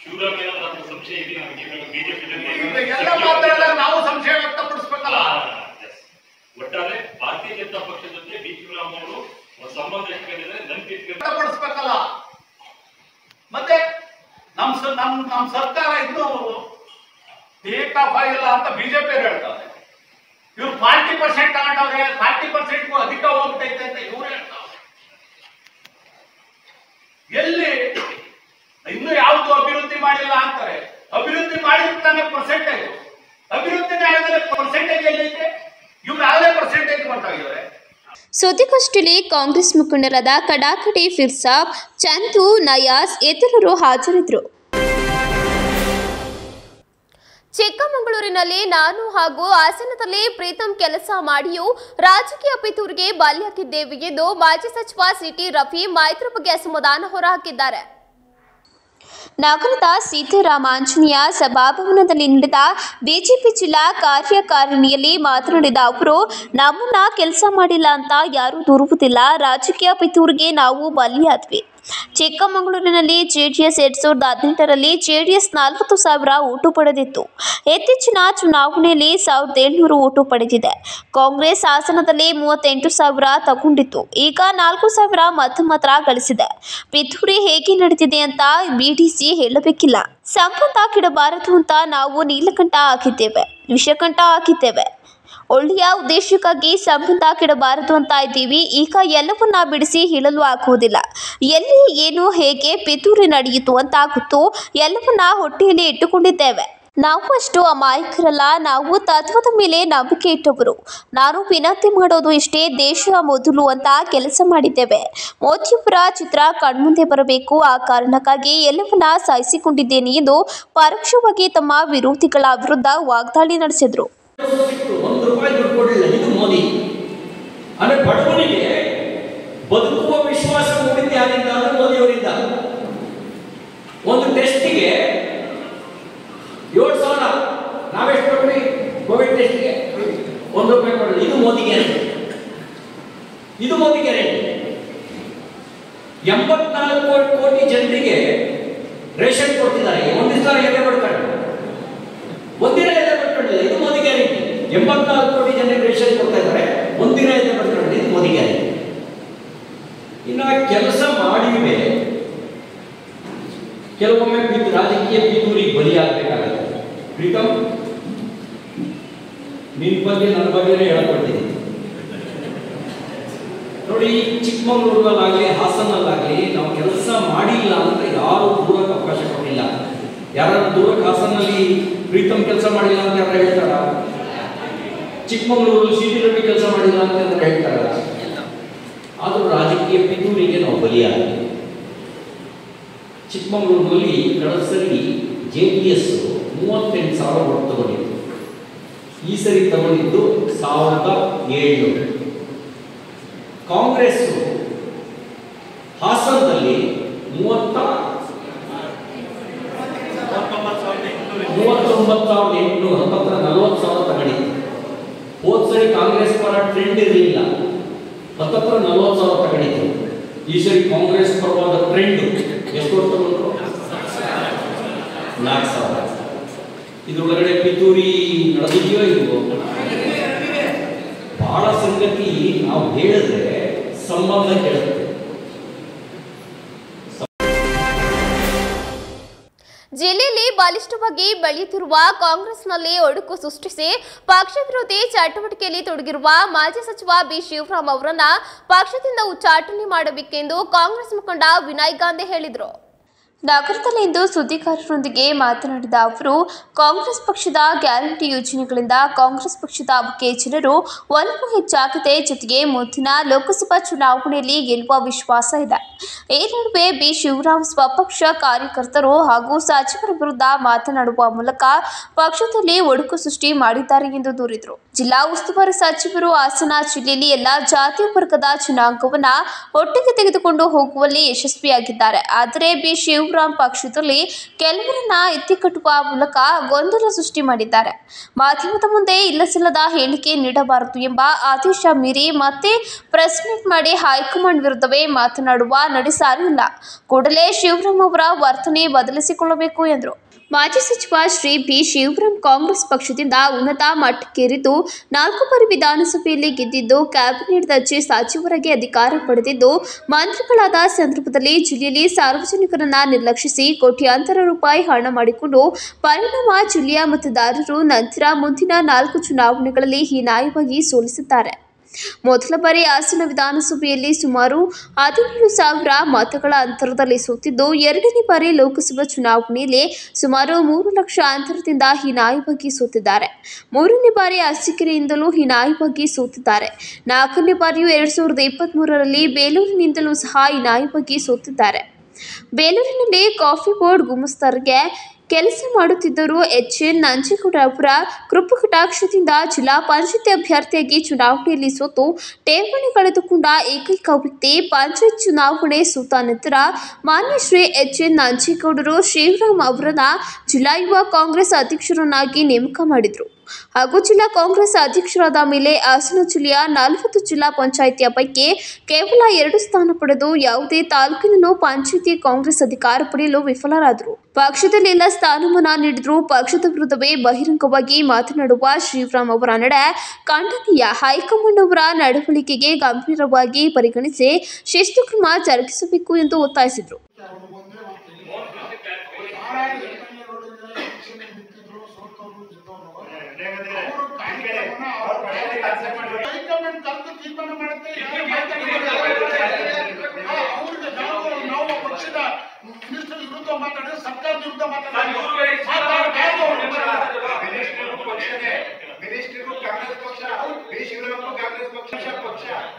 Shivaram ಏನಾದ್ರು ಸಂಶಯ ಇದೆ ನಮಗೆ ಬಿಜೆಪಿ ಎಲ್ಲ ಮಾತಾಡಿದಾಗ ನಾವು ಸಂಶಯ ವ್ಯಕ್ತಪಡಿಸ್ಬೇಕಲ್ಲ. ಒಟ್ಟಾರೆ ಭಾರತೀಯ ಜನತಾ ಪಕ್ಷದ ಜೊತೆ ಬಿ ಶಿವರಾಮ್ ಅವರು ಸಂಬಂಧ ಇಟ್ಕೊಂಡಿದ್ದಾರೆ, ನಂಬಿಕೆ ವ್ಯಕ್ತಪಡಿಸ್ಬೇಕಲ್ಲ. ಮತ್ತೆ ನಮ್ಮ ಸರ್ಕಾರ ಇನ್ನೂ ಟೇಕ್ ಆಫ್ ಆಗಿಲ್ಲ ಅಂತ ಬಿಜೆಪಿ ಹೇಳ್ತಾರೆ. ಇವ್ರು 40% ತಗೊಂಡವ್ರೆ, 40%ಗೂ ಅಧಿಕ ಹೋಗ್ತೈತೆ ಅಂತ ಇವ್ರು ಹೇಳ್ತಾರೆ. ಎಲ್ಲಿ ಇನ್ನು ಯಾವುದು ಅಭಿವೃದ್ಧಿ ಮಾಡಿಲ್ಲ ಅಂತಾರೆ. ಅಭಿವೃದ್ಧಿ ಮಾಡಿರ್ತಾನೆ ಪರ್ಸೆಂಟೇಜ್, ಅಭಿವೃದ್ಧಿನೇ ಆಗಿದ್ರೆ ಪರ್ಸೆಂಟೇಜ್ ಎಲ್ಲೈತೆ? ಇವ್ರು ಯಾವುದೇ ಪರ್ಸೆಂಟೇಜ್ ಬರ್ತಾಗಿದ್ದಾರೆ. ಸುದ್ದಿಗೋಷ್ಠಿಯಲ್ಲಿ ಕಾಂಗ್ರೆಸ್ ಮುಖಂಡರಾದ ಕಡಾಕಡಿ ಫಿರ್ಸಾಬ್, ಚಂದು, ನಯಾಸ್ ಇತರರು ಹಾಜರಿದ್ದರು. ಚಿಕ್ಕಮಗಳೂರಿನಲ್ಲಿ ನಾನು ಹಾಗೂ ಹಾಸನದಲ್ಲಿ ಪ್ರೀತಂ ಕೆಲಸ ಮಾಡಿಯೂ ರಾಜಕೀಯ ಪಿತೂರಿಗೆ ಬಲಿಯಾಗಿದ್ದೇವೆ ಎಂದು ಮಾಜಿ ಸಚಿವ ಸಿಟಿ ರಫಿ ಮೈತ್ರಿ ಬಗ್ಗೆ ಅಸಮಾಧಾನ ಹೊರಹಾಕಿದ್ದಾರೆ. ನಗರದ ಸೀತಾರಾಮಾಂಜನೇಯ ಸಭಾಭವನದಲ್ಲಿ ನಡೆದ ಬಿಜೆಪಿ ಜಿಲ್ಲಾ ಕಾರ್ಯಕಾರಿಣಿಯಲ್ಲಿ ಮಾತನಾಡಿದ ಅವರು, ನಮ್ಮನ್ನ ಕೆಲಸ ಮಾಡಿಲ್ಲ ಅಂತ ಯಾರೂ ದೂರುವುದಿಲ್ಲ, ರಾಜಕೀಯ ಪಿತೂರಿಗೆ ನಾವು ಬಲಿಯಾದ್ವಿ. ಚಿಕ್ಕಮಗಳೂರಿನಲ್ಲಿ ಜೆಡಿಎಸ್ 2018ರಲ್ಲಿ ಜೆಡಿಎಸ್ 40,000 ಓಟು ಪಡೆದಿತ್ತು. ಇತ್ತೀಚಿನ ಚುನಾವಣೆಯಲ್ಲಿ 1,700 ಓಟು ಪಡೆದಿದೆ. ಕಾಂಗ್ರೆಸ್ ಹಾಸನದಲ್ಲಿ 38,000 ತಗೊಂಡಿತ್ತು. ಈಗ 4,000 ಮತ ಮಾತ್ರ ಗಳಿಸಿದೆ. ಪಿತೂರಿ ಹೇಗೆ ನಡೆದಿದೆ ಅಂತ ಬಿಡಿಸಿ ಹೇಳಬೇಕಿಲ್ಲ. ಸಂಬಂಧ ಕೆಡಬಾರದು ಅಂತ ನಾವು ನೀಲಕಂಠ ಹಾಕಿದ್ದೇವೆ, ವಿಷಕಂಠ ಹಾಕಿದ್ದೇವೆ. ಒಳ್ಳೆಯ ಉದ್ದೇಶಕ್ಕಾಗಿ ಸಂಬಂಧ ಕೆಡಬಾರದು ಅಂತ ಇದ್ದೀವಿ. ಈಗ ಎಲ್ಲವನ್ನ ಬಿಡಿಸಿ ಹೇಳಲು ಆಗುವುದಿಲ್ಲ. ಎಲ್ಲಿ ಏನು ಹೇಗೆ ಪಿತೂರಿ ನಡೆಯಿತು ಅಂತ ಗೊತ್ತು. ಎಲ್ಲವನ್ನ ಹೊಟ್ಟೆಯಲ್ಲಿ ಇಟ್ಟುಕೊಂಡಿದ್ದೇವೆ. ನಾವು ಅಷ್ಟು ಅಮಾಯಕರಲ್ಲ. ನಾವು ತತ್ವದ ಮೇಲೆ ನಂಬಿಕೆ ಇಟ್ಟವರು. ನಾನು ವಿನಂತಿ ಮಾಡೋದು ಇಷ್ಟೇ, ದೇಶ ಮೊದಲು ಅಂತ ಕೆಲಸ ಮಾಡಿದ್ದೇವೆ. ಮೋದಿಯವರ ಚಿತ್ರ ಕಣ್ಮುಂದೆ ಬರಬೇಕು. ಆ ಕಾರಣಕ್ಕಾಗಿ ಎಲ್ಲವನ್ನ ಸಹಿಸಿಕೊಂಡಿದ್ದೇನೆ ಎಂದು ಪರೋಕ್ಷವಾಗಿ ತಮ್ಮ ವಿರೋಧಿಗಳ ವಿರುದ್ಧ ವಾಗ್ದಾಳಿ ನಡೆಸಿದರು. ₹1 ದುಡ್ಡು ಕೊಡಲಿಲ್ಲ. ಇದು ಮೋದಿ ಅಂದ್ರೆ ಬಡವನಿಗೆ ಬದುಕುವ ವಿಶ್ವಾಸ ಮೂಡಿದ್ದು ಯಾರಿಂದ? ಮೋದಿಯವರಿಂದ. ಒಂದು ಟೆಸ್ಟಿಗೆ 7,000. ನಾವೆಷ್ಟು ಕೊಟ್ವಿ ಕೋವಿಡ್ ಟೆಸ್ಟ್ಗೆ? ₹1 ಕೊಡೋದು. ಇದು ಮೋದಿ ಗ್ಯಾರಂಟಿ. ಇದು ಮೋದಿ ಗ್ಯಾರಂಟಿ. 84 ಕೋಟಿ ಜನರಿಗೆ ರೇಷನ್ ಕೊಡ್ತಿದ್ದಾರೆ. ಒಂದಿನ ಎದೆ ಪಡ್ಕೊಂಡು ಒಂದಿನ ಎದೆ ಪಡ್ಕೊಂಡಿಲ್ಲ. ಇದು ಮೋದಿ ಗ್ಯಾರಂಟಿ. 84 ಕೋಟಿ ಜನರಿಗೆ ರೇಷನ್ ಕೊಡ್ತಾ ಇದ್ದಾರೆ. ಒಂದಿನ ಎದೆ ಪಡ್ಕೊಂಡಿಲ್ಲ. ಇದು ಮೋದಿ ಗ್ಯಾರಂಟಿ. ಇನ್ನು ಕೆಲಸ ಮಾಡಿವೆ. ಕೆಲವೊಮ್ಮೆ ರಾಜಕೀಯ ಪಿತೂರಿಗೆ ಬಲಿಯಾಗಬೇಕಾಗುತ್ತೆ. ಪ್ರೀತಮ್, ನಿನ್ನ ಬಗ್ಗೆ ನನ್ನ ಬಗ್ಗೆನೇ ಹೇಳ್ಕೊಡ್ತೀನಿ ನೋಡಿ. ಚಿಕ್ಕಮಗಳೂರಿನಲ್ಲಾಗಲಿ ಹಾಸನಲ್ಲಾಗಲಿ ನಾವು ಕೆಲಸ ಮಾಡಿಲ್ಲ ಅಂತ ಯಾರು ದೂರಕ್ಕೆ ಅವಕಾಶ ಕೊಟ್ಟಿಲ್ಲ. ಯಾರು ದೂರಕ್ಕೆ ಹಾಸನಲ್ಲಿ ಪ್ರೀತಮ್ ಕೆಲಸ ಮಾಡಿಲ್ಲ ಅಂತ ಯಾರು ಹೇಳ್ತಾರ? ಚಿಕ್ಕಮಗಳೂರಲ್ಲಿ ಸಿ ಟಿ ರವಿ ಕೆಲಸ ಮಾಡಿಲ್ಲ ಅಂತ ಹೇಳ್ತಾರ? ಆದರೂ ರಾಜಕೀಯ ಪಿತೂರಿಗೆ ನಾವು ಬಲಿಯಾಗಿ. ಚಿಕ್ಕಮಗಳೂರಿನಲ್ಲಿ ಕಳೆದ ಸರಿ JDS 38,000 ಓಟ್ ತಗೊಂಡಿತ್ತು. ಈ ಸರಿ ತಗೊಂಡಿದ್ದು 1,700. ಕಾಂಗ್ರೆಸ್ ಹಾಸನದಲ್ಲಿ 39,800 ಹತ್ತತ್ರ 40,000 ತಗೊಂಡಿತ್ತು. ಹೋದ ಸರಿ ಕಾಂಗ್ರೆಸ್ ಪರ ಟ್ರೆಂಡ್ ಇರಲಿಲ್ಲ, ಹತ್ತತ್ರ 40,000 ತಗೊಂಡಿತ್ತು. ಈ ಸರಿ ಕಾಂಗ್ರೆಸ್ ಪರವಾದ ಟ್ರೆಂಡ್ ಎಷ್ಟು ತಗೊಂಡ್ರು? 4,000. ಇದ್ರೊಳಗಡೆ ಪಿತೂರಿ ನಡೆದಿದೆಯೋ ಇಲ್ವೋ? ಬಹಳ ಸಂಗತಿ ನಾವು ಹೇಳಿದ್ರೆ ಸಂಬಂಧ ಕೇಳುತ್ತೆ. ಜಿಲ್ಲೆಯಲ್ಲಿ ಬಲಿಷ್ಠವಾಗಿ ಬೆಳೆಯುತ್ತಿರುವ ಕಾಂಗ್ರೆಸ್ನಲ್ಲಿ ಒಡುಕು ಸೃಷ್ಟಿಸಿ ಪಕ್ಷ ವಿರೋಧಿ ಚಟುವಟಿಕೆಯಲ್ಲಿ ತೊಡಗಿರುವ ಮಾಜಿ ಸಚಿವ ಬಿ ಶಿವರಾಮ್ ಅವರನ್ನ ಪಕ್ಷದಿಂದ ಉಚ್ಚಾಟನೆ ಮಾಡಬೇಕೆಂದು ಕಾಂಗ್ರೆಸ್ ಮುಖಂಡ ವಿನಯ್ ಗಾಂಧಿ ಹೇಳಿದರು. ನಗರದಲ್ಲಿಂದು ಸುದ್ದಿಗಾರರೊಂದಿಗೆ ಮಾತನಾಡಿದ ಅವರು, ಕಾಂಗ್ರೆಸ್ ಪಕ್ಷದ ಗ್ಯಾರಂಟಿ ಯೋಜನೆಗಳಿಂದ ಕಾಂಗ್ರೆಸ್ ಪಕ್ಷದ ಬಗ್ಗೆ ಜನರು ಒಲವು ಹೆಚ್ಚಾಗಿದೆ. ಜೊತೆಗೆ ಮುಂದಿನ ಲೋಕಸಭಾ ಚುನಾವಣೆಯಲ್ಲಿ ಗೆಲ್ಲುವ ವಿಶ್ವಾಸ ಇದೆ. ಈ ನಡುವೆ ಬಿ ಶಿವರಾಮ್ ಸ್ವಪಕ್ಷ ಕಾರ್ಯಕರ್ತರು ಹಾಗೂ ಸಚಿವರ ವಿರುದ್ಧ ಮಾತನಾಡುವ ಮೂಲಕ ಪಕ್ಷದಲ್ಲಿ ಒಡುಕು ಸೃಷ್ಟಿ ಮಾಡಿದ್ದಾರೆ ಎಂದು ದೂರಿದರು. ಜಿಲ್ಲಾ ಉಸ್ತುವಾರಿ ಸಚಿವರು ಹಾಸನ ಜಿಲ್ಲೆಯಲ್ಲಿ ಎಲ್ಲಾ ಜಾತಿ ವರ್ಗದ ಜನಾಂಗವನ್ನ ಒಟ್ಟಿಗೆ ತೆಗೆದುಕೊಂಡು ಹೋಗುವಲ್ಲಿ ಯಶಸ್ವಿಯಾಗಿದ್ದಾರೆ. ಆದರೆ ಬಿ ಶಿವರಾಮ್ ಪಕ್ಷದಲ್ಲಿ ಕೆಲವರನ್ನ ಎತ್ತಿಕಟ್ಟುವ ಮೂಲಕ ಗೊಂದಲ ಸೃಷ್ಟಿ ಮಾಡಿದ್ದಾರೆ. ಮಾಧ್ಯಮದ ಮುಂದೆ ಇಲ್ಲಸಲ್ಲದ ಹೇಳಿಕೆ ನೀಡಬಾರದು ಎಂಬ ಆದೇಶ ಮೀರಿ ಮತ್ತೆ ಪ್ರೆಸ್ ಮೀಟ್ ಮಾಡಿ ಹೈಕಮಾಂಡ್ ವಿರುದ್ಧವೇ ಮಾತನಾಡುವ ನಡೆ ಸಾರಿಲ್ಲ. ಕೂಡಲೇ ಶಿವರಾಮ್ ಅವರ ವರ್ತನೆ ಬದಲಿಸಿಕೊಳ್ಳಬೇಕು ಎಂದರು. ಮಾಜಿ ಸಚಿವ ಶ್ರೀ ಬಿ ಶಿವರಾಮ್ ಕಾಂಗ್ರೆಸ್ ಪಕ್ಷದಿಂದ ಉನ್ನತ ಮಟ್ಟಕ್ಕೇರಿದ್ದು 4 ಬಾರಿ ವಿಧಾನಸಭೆಯಲ್ಲಿ ಗೆದ್ದಿದ್ದು, ಕ್ಯಾಬಿನೆಟ್ ದರ್ಜೆ ಸಚಿವರಾಗಿ ಅಧಿಕಾರ ಪಡೆದಿದ್ದು, ಮಂತ್ರಿಗಳಾದ ಸಂದರ್ಭದಲ್ಲಿ ಜಿಲ್ಲೆಯಲ್ಲಿ ಸಾರ್ವಜನಿಕರನ್ನ ನಿರ್ಲಕ್ಷಿಸಿ ಕೋಟ್ಯಾಂತರ ರೂಪಾಯಿ ಹಣ ಮಾಡಿಕೊಂಡು ಪರಿಣಾಮ ಜಿಲ್ಲೆಯ ಮತದಾರರು ನಂತರ ಮುಂದಿನ 4 ಚುನಾವಣೆಗಳಲ್ಲಿ ಹೀನಾಯವಾಗಿ ಸೋಲಿಸಿದ್ದಾರೆ. ಮೊದಲ ಬಾರಿ ಹಾಸನ ವಿಧಾನಸಭೆಯಲ್ಲಿ ಸುಮಾರು 17,000 ಮತಗಳ ಅಂತರದಲ್ಲಿ ಸೋತಿದ್ದು, ಎರಡನೇ ಬಾರಿ ಲೋಕಸಭಾ ಚುನಾವಣೆಯಲ್ಲಿ ಸುಮಾರು 3 ಲಕ್ಷ ಅಂತರದಿಂದ ಹೀನಾಯವಾಗಿ ಸೋತಿದ್ದಾರೆ. 3ನೇ ಬಾರಿ ಅರಸೀಕೆರೆಯಿಂದಲೂ ಹೀನಾಯವಾಗಿ ಸೋತಿದ್ದಾರೆ. 4ನೇ ಬಾರಿಯೂ 2023ರಲ್ಲಿ ಬೇಲೂರಿನಿಂದಲೂ ಸಹ ಹೀನಾಯವಾಗಿ ಸೋತಿದ್ದಾರೆ. ಬೇಲೂರಿನಲ್ಲಿ ಕಾಫಿ ಬೋರ್ಡ್ ಗುಮಾಸ್ತರಿಗೆ ಕೆಲಸ ಮಾಡುತ್ತಿದ್ದರು. ಎನ್ ನಂಜೇಗೌಡ ಅವರ ಕೃಪಕಟಾಕ್ಷದಿಂದ ಜಿಲ್ಲಾ ಪಂಚಾಯತ್ ಅಭ್ಯರ್ಥಿಯಾಗಿ ಚುನಾವಣೆಯಲ್ಲಿ ಸೋತು ಠೇವಣಿ ಕಳೆದುಕೊಂಡ ಏಕೈಕ ವ್ಯಕ್ತಿ. ಪಂಚಾಯತ್ ಚುನಾವಣೆ ಸೋತ ನಂತರ ಮಾನ್ಯ ಶ್ರೀ ಎನ್ ನಂಜೇಗೌಡರು ಶಿವರಾಮ್ ಅವರನ್ನ ಜಿಲ್ಲಾ ಯುವ ಕಾಂಗ್ರೆಸ್ ಅಧ್ಯಕ್ಷರನ್ನಾಗಿ ನೇಮಕ ಮಾಡಿದರು ಹಾಗೂ ಜಿಲ್ಲಾ ಕಾಂಗ್ರೆಸ್ ಅಧ್ಯಕ್ಷರಾದ ಮೇಲೆ ಹಾಸನ ಜಿಲ್ಲೆಯ 40 ಜಿಲ್ಲಾ ಪಂಚಾಯಿತಿಯ ಪೈಕಿ ಕೇವಲ 2 ಸ್ಥಾನ ಪಡೆದು ಯಾವುದೇ ತಾಲೂಕಿನಲ್ಲೂ ಪಂಚಾಯಿತಿ ಕಾಂಗ್ರೆಸ್ ಅಧಿಕಾರ ಪಡೆಯಲು ವಿಫಲರಾದರು. ಪಕ್ಷದಲ್ಲಿ ಎಲ್ಲ ಸ್ಥಾನಮಾನ ನೀಡಿದ್ರು. ಪಕ್ಷದ ವಿರುದ್ಧವೇ ಬಹಿರಂಗವಾಗಿ ಮಾತನಾಡುವ ಶಿವರಾಮ್ ಅವರ ನಡೆ ಖಂಡನೀಯ. ಹೈಕಮಾಂಡ್ ಅವರ ನಡವಳಿಕೆಗೆ ಗಂಭೀರವಾಗಿ ಪರಿಗಣಿಸಿ ಶಿಸ್ತು ಕ್ರಮ ಜರುಗಿಸಬೇಕು ಎಂದು ಒತ್ತಾಯಿಸಿದರು. ಸರ್ಕಾರದ ವಿರುದ್ಧ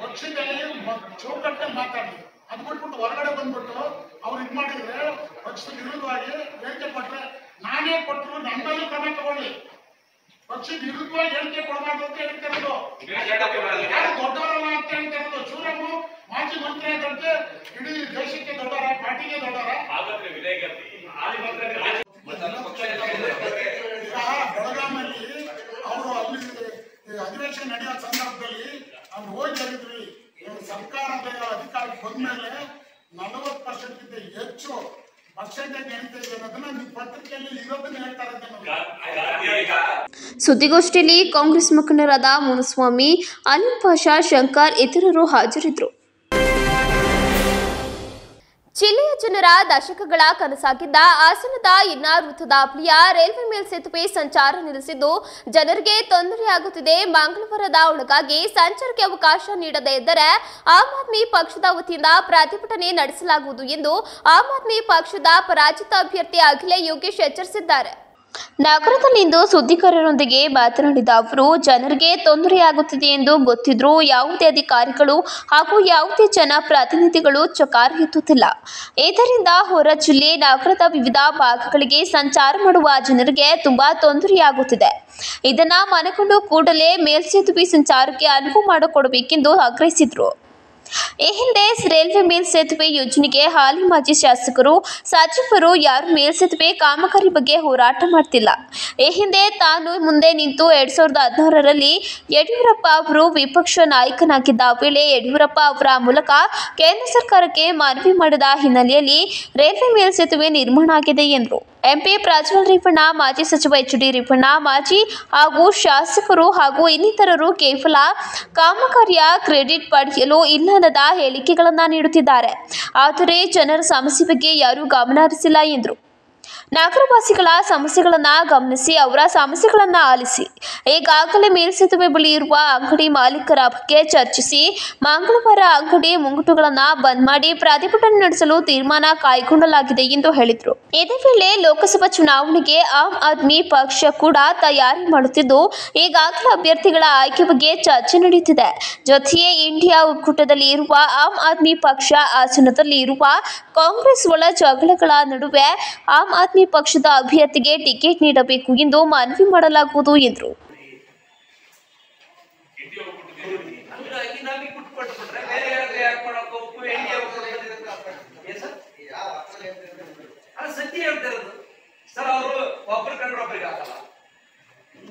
ಪಕ್ಷದಲ್ಲಿ ಚೌಕಟ್ಟಲ್ಲಿ ಮಾತಾಡಿ ಅದು ಬಿಟ್ಬಿಟ್ಟು ಹೊರಗಡೆ ಬಂದ್ಬಿಟ್ಟು ಅವ್ರು ಇದು ಮಾಡಿದ್ರೆ ಪಕ್ಷದ ವಿರುದ್ಧವಾಗಿ ಹೇಳಿಕೆ ಕೊಟ್ರೆ ನಾನೇ ಕೊಟ್ಟರು ನನ್ನ ಮೇಲೆ ಕ್ರಮ ತಗೊಳ್ಳಿ. ಪಕ್ಷದ ವಿರುದ್ಧವಾಗಿ ಹೇಳಿಕೆ ಕೊಡಬಾರ್ದು ಅಂತ ಹೇಳ್ತಿರೋದು. ಯಾರು ದೊಡ್ಡವರಲ್ಲ ಅಂತ ಹೇಳ್ತಿರೋದು. ಶಿವರಾಮ್ ಮಾಜಿ ಮಂತ್ರಿ ಆದಂತೆ ಇಡೀ ದೇಶಕ್ಕೆ ದೊಡ್ಡವರ, ಪಾರ್ಟಿಗೆ ದೊಡ್ಡವರ. ಬೆಳಗಾವಿಯಲ್ಲಿ ಅವರು ಅಲ್ಲಿ ಅಧಿವೇಶನ ನಡೆಯೋ ಸಂದರ್ಭದಲ್ಲಿ ನಾವು ಹೋಗಿ ಹೇಳಿದ್ವಿ, ಸರ್ಕಾರದ ಅಧಿಕಾರಕ್ಕೆ ಬಂದ್ಮೇಲೆ 40% ಹೆಚ್ಚು ಪರ್ಸೆಂಟೇಜ್ ನಡೀತಾ ಇದೆ ಅನ್ನೋದನ್ನ ನಿಮ್ಮ ಪತ್ರಿಕೆಯಲ್ಲಿ ಇರೋದನ್ನ ಹೇಳ್ತಾ ಇದ್ದೇನೆ. ಸುದ್ದಿಗೋಷ್ಠಿಯಲ್ಲಿ ಕಾಂಗ್ರೆಸ್ ಮುಖಂಡರಾದ ಮುನುಸ್ವಾಮಿ, ಅನಿಲ್ ಪಾಷಾ, ಶಂಕರ್ ಇತರರು ಹಾಜರಿದ್ದರು. ಜಿಲ್ಲೆಯ ಜನರ ದಶಕಗಳ ಕನಸಾಗಿದ್ದ ಹಾಸನದ ಇನ್ನಾರ್ ವೃತ್ತದ ಬಳಿಯ ರೈಲ್ವೆ ಮೇಲ್ಸೇತುವೆ ಸಂಚಾರ ನಿಲ್ಲಿಸಿದ್ದು ಜನರಿಗೆ ತೊಂದರೆಯಾಗುತ್ತಿದೆ. ಮಂಗಳವಾರದ ಒಳಗಾಗಿ ಸಂಚಾರಕ್ಕೆ ಅವಕಾಶ ನೀಡದೇ ಇದ್ದರೆ ಆಮ್ ಆದ್ಮಿ ಪಕ್ಷದ ವತಿಯಿಂದ ಪ್ರತಿಭಟನೆ ನಡೆಸಲಾಗುವುದು ಎಂದು ಆಮ್ ಆದ್ಮಿ ಪಕ್ಷದ ಪರಾಜಿತ ಅಭ್ಯರ್ಥಿ ಅಖಿಲೆ ಯೋಗೇಶ್ ಎಚ್ಚರಿಸಿದ್ದಾರೆ. ನಗರದಲ್ಲಿಂದು ಸುದ್ದಿಗಾರರೊಂದಿಗೆ ಮಾತನಾಡಿದ ಅವರು, ಜನರಿಗೆ ತೊಂದರೆಯಾಗುತ್ತಿದೆ ಎಂದು ಗೊತ್ತಿದ್ರೂ ಯಾವುದೇ ಅಧಿಕಾರಿಗಳು ಹಾಗೂ ಯಾವುದೇ ಜನಪ್ರತಿನಿಧಿಗಳು ಚಕಾರ ಎತ್ತುತ್ತಿಲ್ಲ. ಇದರಿಂದ ಹೊರ ಜಿಲ್ಲೆ, ನಗರದ ವಿವಿಧ ಭಾಗಗಳಿಗೆ ಸಂಚಾರ ಮಾಡುವ ಜನರಿಗೆ ತುಂಬಾ ತೊಂದರೆಯಾಗುತ್ತಿದೆ. ಇದನ್ನು ಮನಗೊಂಡು ಕೂಡಲೇ ಮೇಲ್ಸೇತುವೆ ಸಂಚಾರಕ್ಕೆ ಅನುವು ಮಾಡಿಕೊಡಬೇಕೆಂದು ಆಗ್ರಹಿಸಿದರು. ಈ ಹಿಂದೆ ರೈಲ್ವೆ ಮೇಲ್ಸೇತುವೆ ಯೋಜನೆಗೆ ಹಾಲಿ ಮಾಜಿ ಶಾಸಕರು, ಸಚಿವರು ಯಾರು ಮೇಲ್ಸೇತುವೆ ಕಾಮಗಾರಿ ಬಗ್ಗೆ ಹೋರಾಟ ಮಾಡ್ತಿಲ್ಲ. ಈ ಹಿಂದೆ ತಾನು ಮುಂದೆ ನಿಂತು 2016ರಲ್ಲಿ ಯಡಿಯೂರಪ್ಪ ಅವರು ವಿಪಕ್ಷ ನಾಯಕನಾಗಿದ್ದ ವೇಳೆ ಯಡಿಯೂರಪ್ಪ ಅವರ ಮೂಲಕ ಕೇಂದ್ರ ಸರ್ಕಾರಕ್ಕೆ ಮನವಿ ಮಾಡಿದ ಹಿನ್ನೆಲೆಯಲ್ಲಿ ರೈಲ್ವೆ ಮೇಲ್ಸೇತುವೆ ನಿರ್ಮಾಣ ಆಗಿದೆ ಎಂದರು. ಎಂಪಿ ಪ್ರಜ್ವಲ್ ರೇವಣ್ಣ, ಮಾಜಿ ಸಚಿವ ಎಚ್.ಡಿ. ರೇವಣ್ಣ, ಮಾಜಿ ಹಾಗೂ ಶಾಸಕರು ಹಾಗೂ ಇನ್ನಿತರರು ಕೇವಲ ಕಾಮಗಾರಿಯ ಕ್ರೆಡಿಟ್ ಪಡೆಯಲು ಇಲ್ಲದ ಹೇಳಿಕೆಗಳನ್ನು ನೀಡುತ್ತಿದ್ದಾರೆ. ಆದರೆ ಜನರ ಸಮಸ್ಯೆ ಬಗ್ಗೆ ಯಾರೂ ಗಮನ ಹರಿಸಿಲ್ಲ ಎಂದರು. ನಗರವಾಸಿಗಳ ಸಮಸ್ಯೆಗಳನ್ನು ಗಮನಿಸಿ ಅವರ ಸಮಸ್ಯೆಗಳನ್ನು ಆಲಿಸಿ ಈಗಾಗಲೇ ಮೇಲ್ಸೇತುವೆ ಬಳಿ ಇರುವ ಅಂಗಡಿ ಮಾಲೀಕರ ಬಗ್ಗೆ ಚರ್ಚಿಸಿ ಮಂಗಳವಾರ ಅಂಗಡಿ ಮುಂಗಟ್ಟುಗಳನ್ನು ಬಂದ್ ಮಾಡಿ ಪ್ರತಿಭಟನೆ ನಡೆಸಲು ತೀರ್ಮಾನ ಕೈಗೊಳ್ಳಲಾಗಿದೆ ಎಂದು ಹೇಳಿದರು. ಇದೇ ವೇಳೆ ಲೋಕಸಭಾ ಚುನಾವಣೆಗೆ ಆಮ್ ಆದ್ಮಿ ಪಕ್ಷ ಕೂಡ ತಯಾರಿ ಮಾಡುತ್ತಿದ್ದು ಈಗಾಗಲೇ ಅಭ್ಯರ್ಥಿಗಳ ಆಯ್ಕೆ ಬಗ್ಗೆ ಚರ್ಚೆ ನಡೆಯುತ್ತಿದೆ. ಜೊತೆಗೆ ಇಂಡಿಯಾ ಒಕ್ಕೂಟದಲ್ಲಿ ಇರುವ ಆಮ್ ಆದ್ಮಿ ಪಕ್ಷ ಹಾಸನದಲ್ಲಿ ಇರುವ ಕಾಂಗ್ರೆಸ್ ಒಳ ಜಗಳಗಳ ನಡುವೆ ಆಮ್ ಆದ್ಮಿ ಪಕ್ಷದ ಅಭ್ಯರ್ಥಿಗೆ ಟಿಕೆಟ್ ನೀಡಬೇಕು ಎಂದು ಮನವಿ ಮಾಡಲಾಗುವುದು ಎಂದರು. ಸರ್ ಅವರು ಒಬ್ಬರು ಕಂಡ್ರೆ ಒಬ್ಬರಿಗೆ ಆಗಲ್ಲ.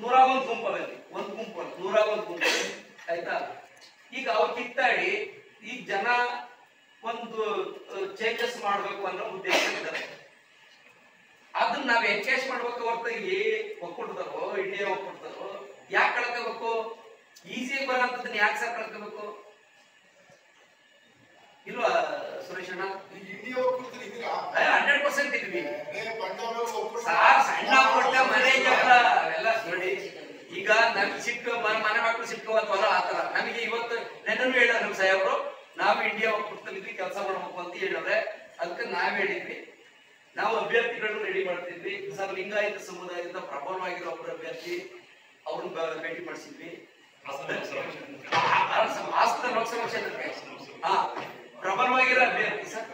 101 ಗುಂಪಲ್ಲಿ ಒಂದು ಗುಂಪು ಆಯ್ತಾ. ಈಗ ಅವ್ರು ಕಿತ್ತಾಡಿ ಈ ಜನ ಒಂದು ಚೇಂಜಸ್ ಮಾಡಬೇಕು ಅನ್ನೋ ಉದ್ದೇಶ ಇದ್ದಾರೆ. ಅದನ್ನ ನಾವ್ ಎನ್ಕೇಜ್ ಮಾಡ್ಬೇಕು ಹೊರತು ಇಲ್ಲಿ ಒಕ್ಕೂಟದವರು, ಇಂಡಿಯಾ ಒಕ್ಕೂಟದವರು ಯಾಕೆ ಕಳ್ಕೋಬೇಕು? ಈಸಿಯಾಗಿ ಬರೋಂಥದ್ದನ್ನ ಯಾಕೆ ಸರ್ ಕಳ್ಕೋಬೇಕು? ಇಲ್ವಾ ಸುರೇಶ್ ಅಣ್ಣ? 100% ಇದ್ವಿ ಸಾರ್. ಸಣ್ಣ ಪುಟ್ಟ ಮನೆ ಜಗಳ ಅವೆಲ್ಲ ನೋಡಿ. ಈಗ ನಮ್ಗೆ ಸಿಕ್ಕ ಮನೆ ಮಕ್ಕಳು ಸಿಕ್ಕುವಲ್ಲ ಆತರ. ನಮಗೆ ಇವತ್ತು ನೆನನು ಹೇಳ ನಮ್ ಸಾಹೇಬ್ರು, ನಾವು ಇಂಡಿಯಾ ಒಕ್ಕೂಟದಲ್ಲಿ ಕೆಲಸ ಮಾಡ್ಬೇಕು ಅಂತ ಹೇಳಿದ್ರೆ ಅದಕ್ಕೆ ನಾವ್ ಹೇಳಿದ್ವಿ. ನಾವು ಅಭ್ಯರ್ಥಿಗಳನ್ನು ರೆಡಿ ಮಾಡ್ತಿದ್ವಿ ಸರ್. ಲಿಂಗಾಯತ ಸಮುದಾಯದಿಂದ ಪ್ರಬಲವಾಗಿರೋ ಒಬ್ಬರು ಅಭ್ಯರ್ಥಿ ಅವ್ರನ್ನ ಭೇಟಿ ಮಾಡಿಸಿದ್ವಿ. ಲೋಕಸಭಾ ಕ್ಷೇತ್ರಕ್ಕೆ ಪ್ರಬಲವಾಗಿರೋ ಅಭ್ಯರ್ಥಿ ಸರ್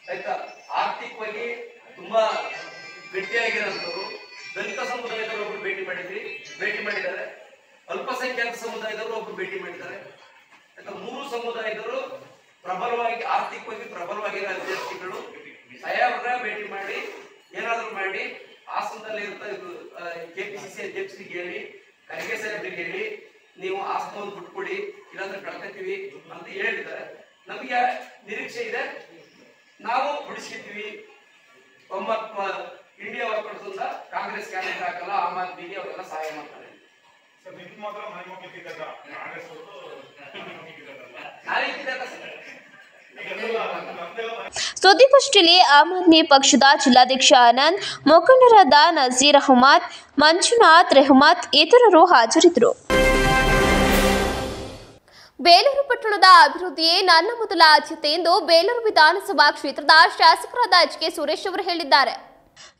ಆಯ್ತಾ. ಆರ್ಥಿಕವಾಗಿ ತುಂಬಾ ಗಟ್ಟಿಯಾಗಿರೋಂಥವ್ರು. ದಲಿತ ಸಮುದಾಯದವರು ಒಬ್ರು ಭೇಟಿ ಮಾಡಿದ್ದಾರೆ. ಅಲ್ಪಸಂಖ್ಯಾತ ಸಮುದಾಯದವರು ಒಬ್ರು ಭೇಟಿ ಮಾಡಿದ್ದಾರೆ. ಆಯ್ತಾ. 3 ಸಮುದಾಯದವರು ಪ್ರಬಲವಾಗಿ ಆರ್ಥಿಕವಾಗಿ ಪ್ರಬಲವಾಗಿರೋ ಅಭ್ಯರ್ಥಿಗಳು ಸಾಹೇಬ್ರ ಭೇಟಿ ಮಾಡಿ ಏನಾದ್ರು ಮಾಡಿ ಹಾಸನದಲ್ಲಿ ಕೆಪಿಸಿಸಿ ಅಧ್ಯಕ್ಷರಿಗೆ ಹೇಳಿ, ಖರ್ಗೆ ಸಾಹೇಬ್ರಿಗೆ ಹೇಳಿ, ನೀವು ಹಾಸನ ಬಿಟ್ಕೊಡಿ ಇಲ್ಲಾಂದ್ರೆ ಕಳ್ಕೊತೀವಿ ಅಂತ ಹೇಳಿದ್ದಾರೆ. ನಮಗೆ ನಿರೀಕ್ಷೆ ಇದೆ, ನಾವು ಉಳಿಸ್ಕೊತೀವಿ. ಇಂಡಿಯಾ ಒಕ್ಕೂಟದಿಂದ ಕಾಂಗ್ರೆಸ್ ಕ್ಯಾಂಡಿಡೇಟ್ ಹಾಕಲ್ಲ, ಆಮ್ ಆದ್ಮಿಗೆ ಅವರೆಲ್ಲ ಸಹಾಯ ಮಾಡ್ತಾರೆ. ಸುದ್ದಿಗೋಷ್ಠಿಯಲ್ಲಿ ಆಮ್ ಆದ್ಮಿ ಪಕ್ಷದ ಜಿಲ್ಲಾಧ್ಯಕ್ಷ ಆನಂದ್, ಮುಖಂಡರಾದ ನಜೀರ್ ಅಹಮದ್, ಮಂಜುನಾಥ್, ರೆಹಮತ್ ಇತರರು ಹಾಜರಿದ್ದರು. ಬೇಲೂರು ಪಟ್ಟಣದ ಅಭಿವೃದ್ಧಿಯೇ ನನ್ನ ಮೊದಲ ಆದ್ಯತೆ ಎಂದು ಬೇಲೂರು ವಿಧಾನಸಭಾ ಕ್ಷೇತ್ರದ ಶಾಸಕರಾದ ಎಚ್.ಕೆ. ಸುರೇಶ್ ಅವರು ಹೇಳಿದ್ದಾರೆ.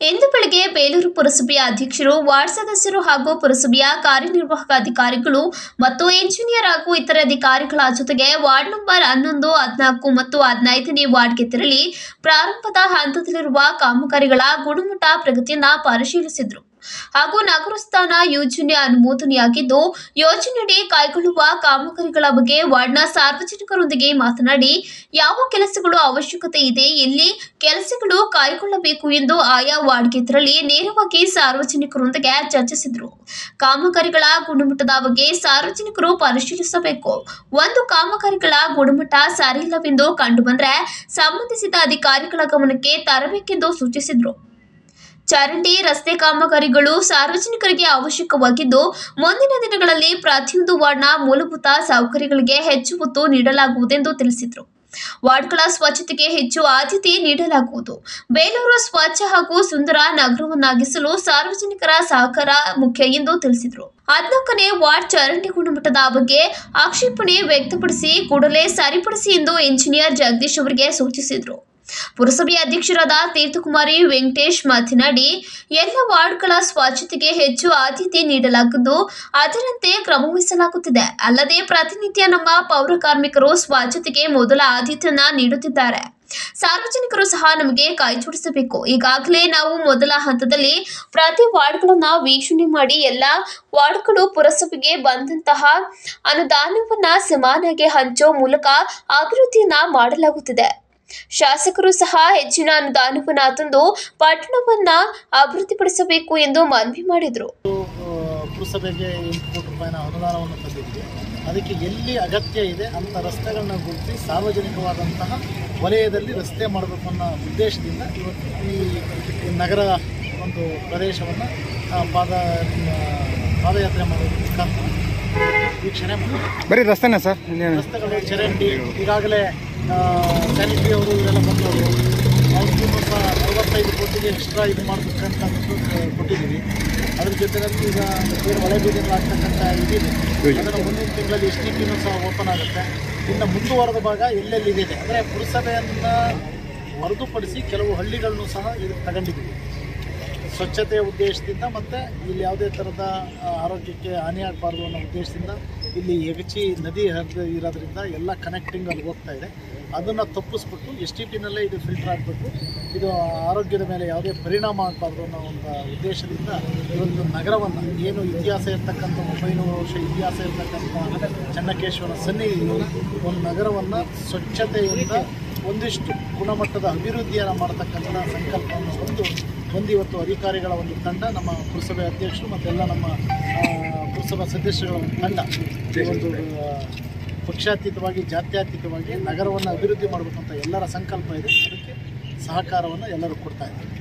ಇಂದು ಬೆಳಗ್ಗೆ ಬೇಲೂರು ಪುರಸಭೆಯ ಅಧ್ಯಕ್ಷರು, ವಾರ್ಡ್ ಸದಸ್ಯರು ಹಾಗೂ ಪುರಸಭೆಯ ಕಾರ್ಯನಿರ್ವಾಹಕ ಅಧಿಕಾರಿಗಳು ಮತ್ತು ಇಂಜಿನಿಯರ್ ಹಾಗೂ ಇತರೆ ಅಧಿಕಾರಿಗಳ ಜೊತೆಗೆ ವಾರ್ಡ್ ನಂಬರ್ 11, 14 ಮತ್ತು 15ನೇ ವಾರ್ಡ್ಗೆ ತೆರಳಿ ಪ್ರಾರಂಭದ ಹಂತದಲ್ಲಿರುವ ಕಾಮಗಾರಿಗಳ ಗುಣಮಟ್ಟ ಪ್ರಗತಿಯನ್ನು ಪರಿಶೀಲಿಸಿದರು. ಹಾಗೂ ನಗರಸ್ಥಾನ ಯೋಜನೆ ಅನುಮೋದನೆಯಾಗಿದ್ದು ಯೋಜನೆಯಡಿ ಕೈಗೊಳ್ಳುವ ಕಾಮಗಾರಿಗಳ ಬಗ್ಗೆ ವಾರ್ಡ್ನ ಸಾರ್ವಜನಿಕರೊಂದಿಗೆ ಮಾತನಾಡಿ ಯಾವ ಕೆಲಸಗಳು ಅವಶ್ಯಕತೆ ಇದೆ, ಎಲ್ಲಿ ಕೆಲಸಗಳು ಕೈಗೊಳ್ಳಬೇಕು ಎಂದು ಆಯಾ ವಾರ್ಡ್ಗೆ ತೆರಳಿ ನೇರವಾಗಿ ಸಾರ್ವಜನಿಕರೊಂದಿಗೆ ಚರ್ಚಿಸಿದರು. ಕಾಮಗಾರಿಗಳ ಗುಣಮಟ್ಟದ ಬಗ್ಗೆ ಸಾರ್ವಜನಿಕರು ಪರಿಶೀಲಿಸಬೇಕು. ಒಂದು ಕಾಮಗಾರಿಗಳ ಗುಣಮಟ್ಟ ಸರಿಯಿಲ್ಲವೆಂದು ಕಂಡುಬಂದರೆ ಸಂಬಂಧಿಸಿದ ಅಧಿಕಾರಿಗಳ ಗಮನಕ್ಕೆ ತರಬೇಕೆಂದು ಸೂಚಿಸಿದರು. ಚರಂಡಿ, ರಸ್ತೆ ಕಾಮಗಾರಿಗಳು ಸಾರ್ವಜನಿಕರಿಗೆ ಅವಶ್ಯಕವಾಗಿದ್ದು ಮುಂದಿನ ದಿನಗಳಲ್ಲಿ ಪ್ರತಿಯೊಂದು ವಾರ್ಡ್ನ ಮೂಲಭೂತ ಸೌಕರ್ಯಗಳಿಗೆ ಹೆಚ್ಚು ಒತ್ತು ನೀಡಲಾಗುವುದೆಂದು ತಿಳಿಸಿದರು. ವಾರ್ಡ್ಗಳ ಸ್ವಚ್ಛತೆಗೆ ಹೆಚ್ಚು ಆದ್ಯತೆ ನೀಡಲಾಗುವುದು. ಬೇಲೂರು ಸ್ವಚ್ಛ ಹಾಗೂ ಸುಂದರ ನಗರವನ್ನಾಗಿಸಲು ಸಾರ್ವಜನಿಕರ ಸಹಕಾರ ಮುಖ್ಯ ಎಂದು ತಿಳಿಸಿದರು. 14ನೇ ವಾರ್ಡ್ ಚರಂಡಿ ಗುಣಮಟ್ಟದ ಬಗ್ಗೆ ಆಕ್ಷೇಪಣೆ ವ್ಯಕ್ತಪಡಿಸಿ ಕೂಡಲೇ ಸರಿಪಡಿಸಿ ಎಂದು ಇಂಜಿನಿಯರ್ ಜಗದೀಶ್ ಅವರಿಗೆ ಸೂಚಿಸಿದರು. ಪುರಸಭೆ ಅಧ್ಯಕ್ಷರಾದ ತೀರ್ಥಕುಮಾರಿ ವೆಂಕಟೇಶ್ ಮಾತನಾಡಿ, ಎಲ್ಲ ವಾರ್ಡ್ಗಳ ಸ್ವಚ್ಛತೆಗೆ ಹೆಚ್ಚು ಆದ್ಯತೆ ನೀಡಲಾಗಿದ್ದು ಅದರಂತೆ ಕ್ರಮವಹಿಸಲಾಗುತ್ತಿದೆ. ಅಲ್ಲದೆ ಪ್ರತಿನಿತ್ಯ ನಮ್ಮ ಪೌರ ಕಾರ್ಮಿಕರು ಸ್ವಚ್ಛತೆಗೆ ಮೊದಲ ಆದ್ಯತೆಯನ್ನ ನೀಡುತ್ತಿದ್ದಾರೆ. ಸಾರ್ವಜನಿಕರು ಸಹ ನಮಗೆ ಕೈ ಜೋಡಿಸಬೇಕು. ಈಗಾಗಲೇ ನಾವು ಮೊದಲ ಹಂತದಲ್ಲಿ ಪ್ರತಿ ವಾರ್ಡ್ಗಳನ್ನ ವೀಕ್ಷಣೆ ಮಾಡಿ ಎಲ್ಲ ವಾರ್ಡ್ಗಳು ಪುರಸಭೆಗೆ ಬಂದಂತಹ ಅನುದಾನವನ್ನ ಸಮಾನಾಗಿ ಹಂಚೋ ಮೂಲಕ ಅಭಿವೃದ್ಧಿಯನ್ನ ಮಾಡಲಾಗುತ್ತಿದೆ. ಶಾಸಕರು ಸಹ ಹೆಚ್ಚಿನ ಅನುದಾನವನ್ನ ತಂದು ಪಟ್ಟಣವನ್ನ ಅಭಿವೃದ್ಧಿಪಡಿಸಬೇಕು ಎಂದು ಮನವಿ ಮಾಡಿದರು. ಪುರಸಭೆಗೆ 8 ಕೋಟಿ ರೂಪಾಯಿನ ಅನುದಾನವನ್ನು ತಂದಿದ್ದೀವಿ. ಅದಕ್ಕೆ ಎಲ್ಲಿ ಅಗತ್ಯ ಇದೆ ಅಂತ ರಸ್ತೆಗಳನ್ನ ಗುರುತಿಸಿ ಸಾರ್ವಜನಿಕವಾದಂತಹ ವಲಯದಲ್ಲಿ ರಸ್ತೆ ಮಾಡಬೇಕು ಅನ್ನೋ ಉದ್ದೇಶದಿಂದ ಇವತ್ತು ಈ ನಗರ ಒಂದು ಪ್ರದೇಶವನ್ನು ಪಾದಯಾತ್ರೆ ಮಾಡೋದ್ರ ಮುಖಾಂತರ ವೀಕ್ಷಣೆ ಮಾಡಿ ಬರೀ ರಸ್ತೆನಾ ಸರ್? ರಸ್ತೆಗಳು, ಚರಂಡಿ, ಈಗಾಗಲೇ ಸ್ಯಾನಿಟರಿ ಅವರು ಇವರೆಲ್ಲ ಬಂದವರು ಅವ್ರಿಗೂ ಸಹ 45 ಕೋಟಿಗೆ ಎಕ್ಸ್ಟ್ರಾ ಇದು ಮಾಡಬೇಕಂತ ಕೊಟ್ಟಿದ್ದೀವಿ. ಅದ್ರ ಜೊತೆಯಲ್ಲಿ ಈಗ ಬೇರೆ ಮಳೆ ಬೀದಿಗಳಾಗ್ತಕ್ಕಂಥ ಇದಿದೆ, ಅದನ್ನು ಮುಂದಿನ ತಿಂಗಳಲ್ಲಿ STPನೂ ಸಹ ಓಪನ್ ಆಗುತ್ತೆ. ಇನ್ನು ಮುಂದುವರೆದ ಭಾಗ ಎಲ್ಲೆಲ್ಲಿದೆ ಅಂದರೆ ಪುರಸಭೆಯನ್ನು ಹೊರತುಪಡಿಸಿ ಕೆಲವು ಹಳ್ಳಿಗಳನ್ನು ಸಹ ಇದಕ್ಕೆ ತಗೊಂಡಿದ್ದೀವಿ ಸ್ವಚ್ಛತೆಯ ಉದ್ದೇಶದಿಂದ, ಮತ್ತು ಇಲ್ಲಿ ಯಾವುದೇ ಥರದ ಆರೋಗ್ಯಕ್ಕೆ ಹಾನಿಯಾಗಬಾರ್ದು ಅನ್ನೋ ಉದ್ದೇಶದಿಂದ. ಇಲ್ಲಿ ಯಗಚಿ ನದಿ ಹರಿದು ಇರೋದ್ರಿಂದ ಎಲ್ಲ ಕನೆಕ್ಟಿಂಗ್ ಅಲ್ಲಿ ಹೋಗ್ತಾ ಇದೆ. ಅದನ್ನು ತಪ್ಪಿಸ್ಬಿಟ್ಟು STPನಲ್ಲೇ ಇದು ಫಿಲ್ಟರ್ ಆಗಬೇಕು, ಇದು ಆರೋಗ್ಯದ ಮೇಲೆ ಯಾವುದೇ ಪರಿಣಾಮ ಆಗಬಾರ್ದು ಅನ್ನೋ ಒಂದು ಉದ್ದೇಶದಿಂದ ಇವತ್ತು ನಗರವನ್ನು ಏನು ಇತಿಹಾಸ ಇರ್ತಕ್ಕಂಥ 900 ವರ್ಷ ಇತಿಹಾಸ ಇರ್ತಕ್ಕಂಥ ಚೆನ್ನಕೇಶ್ವರ ಸನ್ನಿಧಿಯಲ್ಲಿ ಒಂದು ನಗರವನ್ನು ಸ್ವಚ್ಛತೆಯಿಂದ ಒಂದಿಷ್ಟು ಗುಣಮಟ್ಟದ ಅಭಿವೃದ್ಧಿಯನ್ನು ಮಾಡತಕ್ಕಂಥ ಸಂಕಲ್ಪವನ್ನು ಒಂದು ಇವತ್ತು ಅಧಿಕಾರಿಗಳ ಒಂದು ತಂಡ, ನಮ್ಮ ಪುರಸಭೆ ಅಧ್ಯಕ್ಷರು ಮತ್ತೆಲ್ಲ ನಮ್ಮ ಪುರಸಭಾ ಸದಸ್ಯರುಗಳ ಒಂದು ತಂಡ ಒಂದು ಪಕ್ಷಾತೀತವಾಗಿ ಜಾತ್ಯತೀತವಾಗಿ ನಗರವನ್ನು ಅಭಿವೃದ್ಧಿ ಮಾಡಬೇಕಂತ ಎಲ್ಲರ ಸಂಕಲ್ಪ ಇದೆ. ಅದಕ್ಕೆ ಸಹಕಾರವನ್ನು ಎಲ್ಲರೂ ಕೊಡ್ತಾ ಇದ್ದಾರೆ.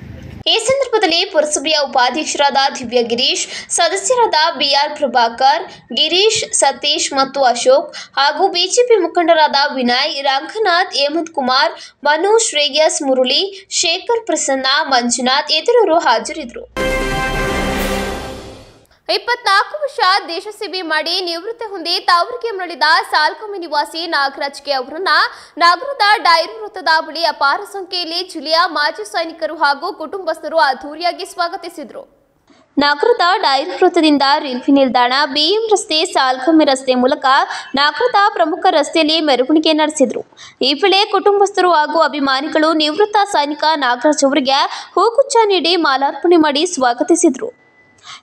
ಈ ಸಂದರ್ಭದಲ್ಲಿ ಪುರಸಭೆಯ ಉಪಾಧ್ಯಕ್ಷರಾದ ದಿವ್ಯ ಗಿರೀಶ್, ಸದಸ್ಯರಾದ BR ಪ್ರಭಾಕರ್, ಗಿರೀಶ್, ಸತೀಶ್ ಮತ್ತು ಅಶೋಕ್ ಹಾಗೂ ಬಿಜೆಪಿ ಮುಖಂಡರಾದ ವಿನಯ್, ರಂಗನಾಥ್, ಹೇಮಂತ್ ಕುಮಾರ್, ಮನು, ಶ್ರೇಯಸ್, ಮುರಳಿ, ಶೇಖರ್, ಪ್ರಸನ್ನ, ಮಂಜುನಾಥ್ ಇತರರು ಹಾಜರಿದ್ದರು. 24 ವರ್ಷ ದೇಶ ಸೇವೆ ಮಾಡಿ ನಿವೃತ್ತಿ ಹೊಂದಿ ತವರಿಗೆ ಮರಳಿದ ಸಾಲ್ಕಮಿ ನಿವಾಸಿ ನಾಗರಾಜ್ ಕೆ ಅವರನ್ನ ನಗರದ ಡೈರಿ ವೃತ್ತದ ಬಳಿ ಅಪಾರ ಸಂಖ್ಯೆಯಲ್ಲಿ ಜಿಲ್ಲೆಯ ಮಾಜಿ ಸೈನಿಕರು ಹಾಗೂ ಕುಟುಂಬಸ್ಥರು ಅದ್ದೂರಿಯಾಗಿ ಸ್ವಾಗತಿಸಿದರು. ನಗರದ ಡೈರಿ ವೃತ್ತದಿಂದ ರೈಲ್ವೆ ನಿಲ್ದಾಣ, BM ರಸ್ತೆ, ಸಾಲ್ಕಮಿ ರಸ್ತೆ ಮೂಲಕ ನಗರದ ಪ್ರಮುಖ ರಸ್ತೆಯಲ್ಲಿ ಮೆರವಣಿಗೆ ನಡೆಸಿದರು. ಈ ವೇಳೆ ಕುಟುಂಬಸ್ಥರು ಹಾಗೂ ಅಭಿಮಾನಿಗಳು ನಿವೃತ್ತ ಸೈನಿಕ ನಾಗರಾಜ್ ಅವರಿಗೆ ಹೂಗುಚ್ಛ ನೀಡಿ ಮಾಲಾರ್ಪಣೆ ಮಾಡಿ ಸ್ವಾಗತಿಸಿದರು.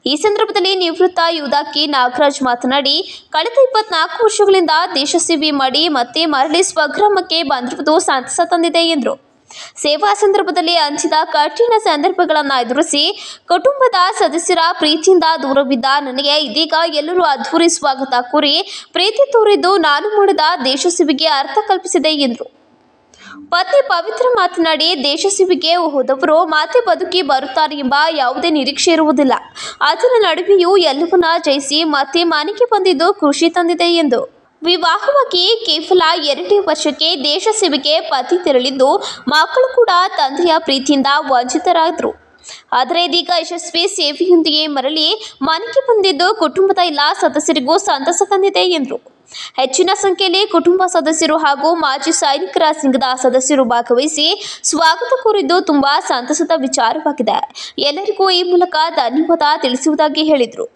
ಈ ಸಂದರ್ಭದಲ್ಲಿ ನಿವೃತ್ತ ಯೋಧ ಕೆ ನಾಗರಾಜ್ ಮಾತನಾಡಿ, ಕಳೆದ 24 ವರ್ಷಗಳಿಂದ ದೇಶ ಸೇವೆ ಮಾಡಿ ಮತ್ತೆ ಮರಳಿ ಸ್ವಗ್ರಾಮಕ್ಕೆ ಬಂದಿರುವುದು ಸಂತಸ ತಂದಿದೆ ಎಂದರು. ಸೇವಾ ಸಂದರ್ಭದಲ್ಲಿ ಹಂಚಿದ ಕಠಿಣ ಸಂದರ್ಭಗಳನ್ನು ಎದುರಿಸಿ ಕುಟುಂಬದ ಸದಸ್ಯರ ಪ್ರೀತಿಯಿಂದ ದೂರವಿದ್ದ ನನಗೆ ಇದೀಗ ಎಲ್ಲರೂ ಅದ್ಧೂರಿ ಸ್ವಾಗತ ಕೋರಿ ಪ್ರೀತಿ ತೋರಿದ್ದು ನಾನು ಮಾಡಿದ ದೇಶ ಸೇವೆಗೆ ಅರ್ಥ ಕಲ್ಪಿಸಿದೆ ಎಂದರು. ಪತ್ನಿ ಪವಿತ್ರ ಮಾತನಾಡಿ, ದೇಶ ಸೇವೆಗೆ ಹೋದವರು ಮತ್ತೆ ಬದುಕಿ ಬರುತ್ತಾರೆ ಎಂಬ ಯಾವುದೇ ನಿರೀಕ್ಷೆ ಇರುವುದಿಲ್ಲ. ಅದರ ನಡುವೆಯೂ ಎಲ್ಲವನ್ನ ಜಯಿಸಿ ಮತ್ತೆ ಮನೆಗೆ ಬಂದಿದ್ದು ಖುಷಿ ತಂದಿದೆ ಎಂದು. ವಿವಾಹವಾಗಿ ಕೇವಲ 2 ವರ್ಷಕ್ಕೆ ದೇಶ ಸೇವೆಗೆ ಪತಿ ತೆರಳಿದ್ದು ಮಕ್ಕಳು ಕೂಡ ತಂದೆಯ ಪ್ರೀತಿಯಿಂದ ವಂಚಿತರಾದರು. ಆದರೆ ಇದೀಗ ಯಶಸ್ವಿ ಸೇವೆಯೊಂದಿಗೆ ಮರಳಿ ಮನೆಗೆ ಬಂದಿದ್ದು ಕುಟುಂಬದ ಎಲ್ಲ ಸದಸ್ಯರಿಗೂ ಸಂತಸ ತಂದಿದೆ ಎಂದರು. ಹೆಚ್ಚಿನ ಸಂಖ್ಯೆಯಲ್ಲಿ ಕುಟುಂಬ ಸದಸ್ಯರು ಹಾಗೂ ಮಾಜಿ ಸೈನಿಕರ ಸಂಘದ ಸದಸ್ಯರು ಭಾಗವಹಿಸಿ ಸ್ವಾಗತ ಕೋರಿದ್ದು ತುಂಬಾ ಸಂತಸದ ವಿಚಾರವಾಗಿದೆ. ಎಲ್ಲರಿಗೂ ಈ ಮೂಲಕ ಧನ್ಯವಾದ ತಿಳಿಸುವುದಾಗಿ ಹೇಳಿದರು.